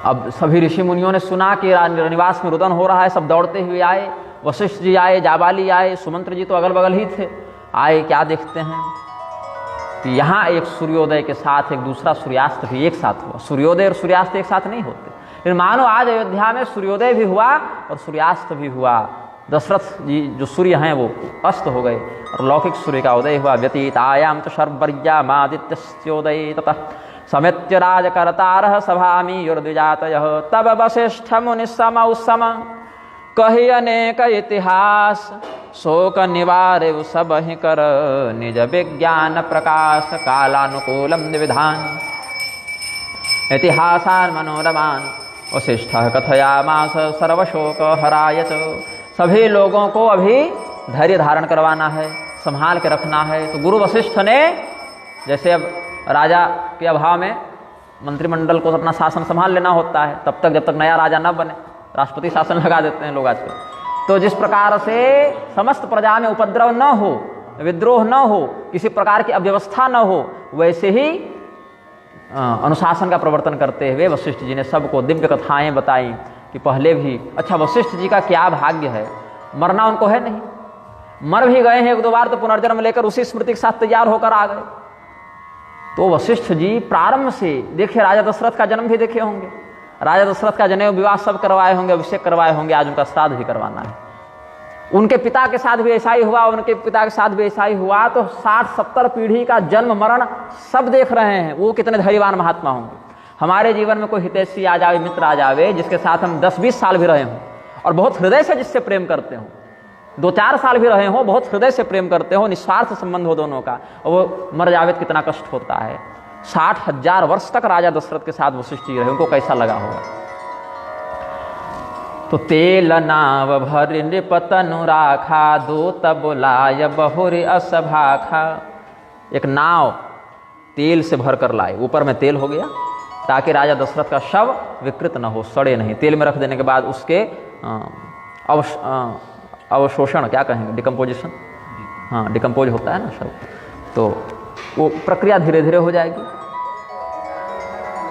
अब सभी ऋषि मुनियों ने सुना कि निवास में रुदन हो रहा है, सब दौड़ते हुए आए। वशिष्ठ जी आए, जाबाली आए, सुमंत्र जी तो अगल बगल ही थे। आए, क्या देखते हैं कि यहाँ एक सूर्योदय के साथ एक दूसरा सूर्यास्त भी एक साथ हुआ। सूर्योदय और सूर्यास्त एक साथ नहीं होते, लेकिन मानो आज अयोध्या में सूर्योदय भी हुआ और सूर्यास्त भी हुआ। दशरथ जी जो सूर्य हैं वो अस्त हो गए और लौकिक सूर्य का उदय हुआ। व्यतीतायाम च शर्वर्यामादित्यस्योदये ततः समेत्य राजकर्तारः सभामि युर्द्विजातयः तब वसिष्ठ मुनि समौ सम कहि अनेक इतिहास शोक निवारे सब ही कर निज विज्ञान प्रकाश कालानुकूलम विधान इतिहासान मनोरमान वशिष्ठ कथयामास सर्वशोक हराय च। सभी लोगों को अभी धैर्य धारण करवाना है, संभाल के रखना है। तो गुरु वशिष्ठ ने जैसे अब राजा के अभाव में मंत्रिमंडल को अपना शासन संभाल लेना होता है, तब तक जब तक नया राजा न बने राष्ट्रपति शासन लगा देते हैं लोग आजकल। तो जिस प्रकार से समस्त प्रजा में उपद्रव न हो, विद्रोह न हो, किसी प्रकार की अव्यवस्था न हो, वैसे ही अनुशासन का प्रवर्तन करते हुए वशिष्ठ जी ने सबको दिव्य कथाएं बताई कि पहले भी। अच्छा, वशिष्ठ जी का क्या भाग्य है, मरना उनको है नहीं, मर भी गए हैं एक दो बार तो पुनर्जन्म लेकर उसी स्मृति के साथ तैयार होकर आ गए। तो वशिष्ठ जी प्रारंभ से देखिए, राजा दशरथ का जन्म भी देखे होंगे, राजा दशरथ का जनेऊ विवाह सब करवाए होंगे, अभिषेक करवाए होंगे, आज उनका श्राद्ध भी करवाना है। उनके पिता के साथ भी ऐसा ही हुआ, उनके पिता के साथ भी ऐसा ही हुआ। तो 60-70 पीढ़ी का जन्म मरण सब देख रहे हैं। वो कितने धैर्यवान महात्मा होंगे। हमारे जीवन में कोई हितैषी आ जावे, मित्र आ जावे, जिसके साथ हम 10-20 साल भी रहे हों और बहुत हृदय से जिससे प्रेम करते हों, 2-4 साल भी रहे हों, बहुत हृदय से प्रेम करते हो, निस्वार्थ संबंध हो दोनों का, और वो मर जावे तो कितना कष्ट होता है। 60,000 वर्ष तक राजा दशरथ के साथ वशिष्ठ जी रहे, उनको कैसा लगा होगा। तो तेल नाव भरि नृपतनु राखा दूत बुलाय बहुरी असभाखा। एक नाव तेल से भर कर लाए, ऊपर में तेल हो गया ताकि राजा दशरथ का शव विकृत न हो, सड़े नहीं। तेल में रख देने के बाद उसके अवशोषण क्या कहेंगे, डिकम्पोजिशन, हाँ डिकम्पोज होता है ना शव, तो वो प्रक्रिया धीरे धीरे हो जाएगी।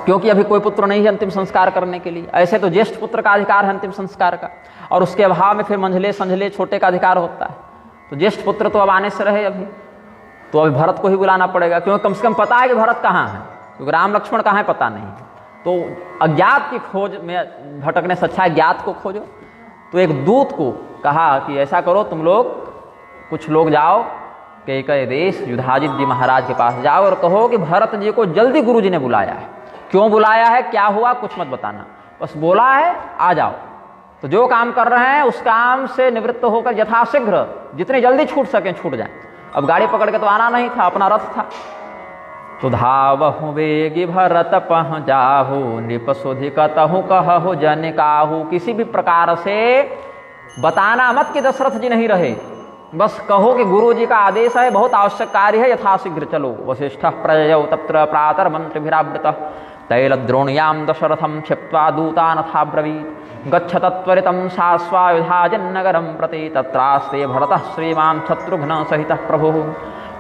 क्योंकि अभी कोई पुत्र नहीं है अंतिम संस्कार करने के लिए। ऐसे तो ज्येष्ठ पुत्र का अधिकार है अंतिम संस्कार का, और उसके अभाव में फिर मंझले संझले छोटे का अधिकार होता है। तो ज्येष्ठ पुत्र तो अब आने से रहे अभी, तो अभी भरत को ही बुलाना पड़ेगा, क्योंकि कम से कम पता है कि भरत कहाँ है, क्योंकि राम लक्ष्मण कहाँ है पता नहीं। तो अज्ञात की खोज में भटकने से अच्छा है ज्ञात को खोजो। तो एक दूत को कहा कि ऐसा करो, तुम लोग कुछ लोग जाओ कैकेयी देश युधाजित जी महाराज के पास जाओ और कहो कि भरत जी को जल्दी गुरु जी ने बुलाया है। क्यों बुलाया है, क्या हुआ, कुछ मत बताना, बस बोला है आ जाओ। तो जो काम कर रहे हैं उस काम से निवृत्त होकर यथाशीघ्र जितनी जल्दी छूट सकें छूट जाएं। अब गाड़ी पकड़ के तो आना नहीं था, अपना रथ था। तो धावहु वेगी भरत पह जाहु, नृप सुधि कतहु कहु जन काहू। किसी भी प्रकार से बताना मत कि दशरथ जी नहीं रहे, बस कहो कि गुरु जी का आदेश है, बहुत आवश्यक कार्य है, यथाशीघ्र चलो। वशिष्ठ प्रययौ तत्र प्रातर मंत्रिभिरावृत तैलद्रोण्याम दशरथम क्षिप्त्वा दूतानथाब्रवीत् गच्छ तत्त्वरितं शाश्वायुधाजन्नगरं प्रति तत्रास्ते भरतः श्रीमान् शत्रुघ्न सहितः प्रभुः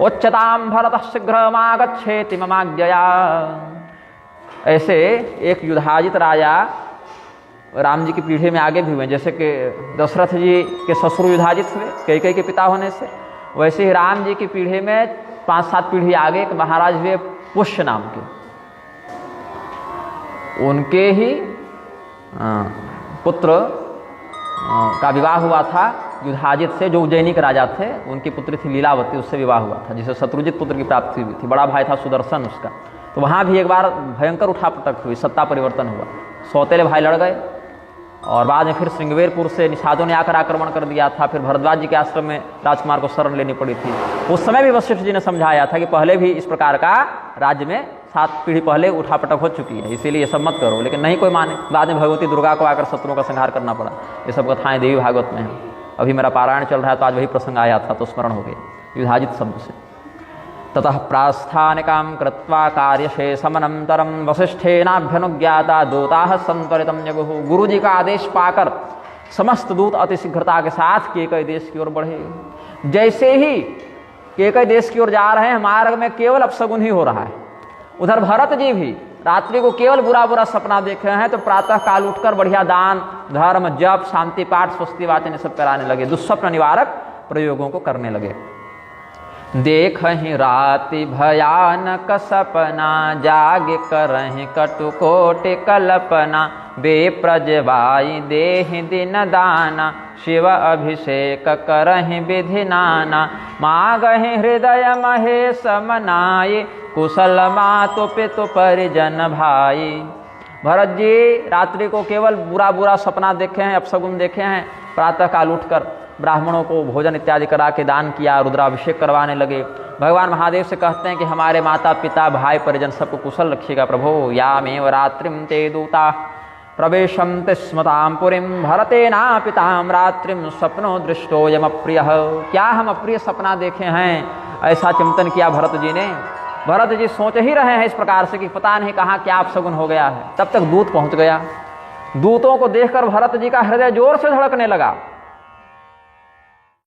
उच्यतां भरतः शीघ्रमागच्छेति ममाज्ञया। ऐसे एक युधाजित राजा राम जी की पीढ़ी में आगे भी हुए, जैसे कि दशरथ जी के ससुर युधाजित हुए कैकेयी के पिता होने से, वैसे ही राम जी की पीढ़ी में 5-7 पीढ़ी आगे एक महाराज हुए पुष्य नाम के, उनके ही पुत्र का विवाह हुआ था युधाजित से, जो उज्जैनी के राजा थे। उनकी पुत्री थी लीलावती, उससे विवाह हुआ था, जिसे शत्रुजित पुत्र की प्राप्ति हुई थी। बड़ा भाई था सुदर्शन उसका। तो वहाँ भी एक बार भयंकर उठापटक हुई, सत्ता परिवर्तन हुआ, सौतेले भाई लड़ गए और बाद में फिर श्रृंगवेरपुर से निषादों ने आकर आक्रमण कर दिया था। फिर भरद्वाज जी के आश्रम में राजकुमार को शरण लेनी पड़ी थी। उस समय भी वशिष्ठ जी ने समझाया था कि पहले भी इस प्रकार का राज्य में 7 पीढ़ी पहले उठापटक हो चुकी है, इसीलिए ये सब मत करो, लेकिन नहीं कोई माने। बाद में भगवती दुर्गा को आकर शत्रुओं का संहार करना पड़ा। ये सब कथाएं देवी भागवत में हैं। अभी मेरा पारायण चल रहा है तो आज वही प्रसंग आया था तो स्मरण हो गया युधाजित शब्द से। ततः प्रास्थानिकां कृत्वा कार्यशेषमनन्तरं वसिष्ठेनाभ्यनुज्ञाता दूताः संत्वरितं जगुः। गुरु जी का आदेश पाकर समस्त दूत अति शीघ्रता के साथ कैकेयी देश की ओर बढ़े। जैसे ही कैकेयी देश की ओर जा रहे हैं, मार्ग में केवल अपशगुन ही हो रहा है। उधर भरत जी भी रात्रि को केवल बुरा बुरा सपना देख रहे हैं, तो प्रातः काल उठकर बढ़िया दान धर्म जप शांति पाठ स्वस्ति वाचन सब कराने लगे, दुस्वप्न निवारक प्रयोगों को करने लगे। देखहि राति भयानक सपना, जाग करहि कटुकोटि कल्पना। बेप्रजवाई देहि दिन दाना, शिव अभिषेक करहि विधि नाना। मागहि हृदय महेश मनाए, कुशल मातु पितु परिजन भाई। भरत जी रात्रि को केवल बुरा बुरा सपना देखे हैं, अपशगुन देखे हैं। प्रातः काल उठकर ब्राह्मणों को भोजन इत्यादि करा के दान किया, रुद्राभिषेक करवाने लगे। भगवान महादेव से कहते हैं कि हमारे माता पिता भाई परिजन सबको कुशल रखिएगा प्रभो। यामेव रात्रिम ते दूता प्रवेशन्ति स्मतां पुरीं, भरतेना पितां रात्रिम स्वप्नो दृष्टोयम अप्रियः। क्या हम अप्रिय सपना देखे हैं, ऐसा चिंतन किया भरत जी ने। भरत जी सोच ही रहे हैं इस प्रकार से कि पता नहीं कहाँ क्या अपशगुन हो गया है। तब तक दूत पहुँच गया। दूतों को देखकर भरत जी का हृदय जोर से धड़कने लगा।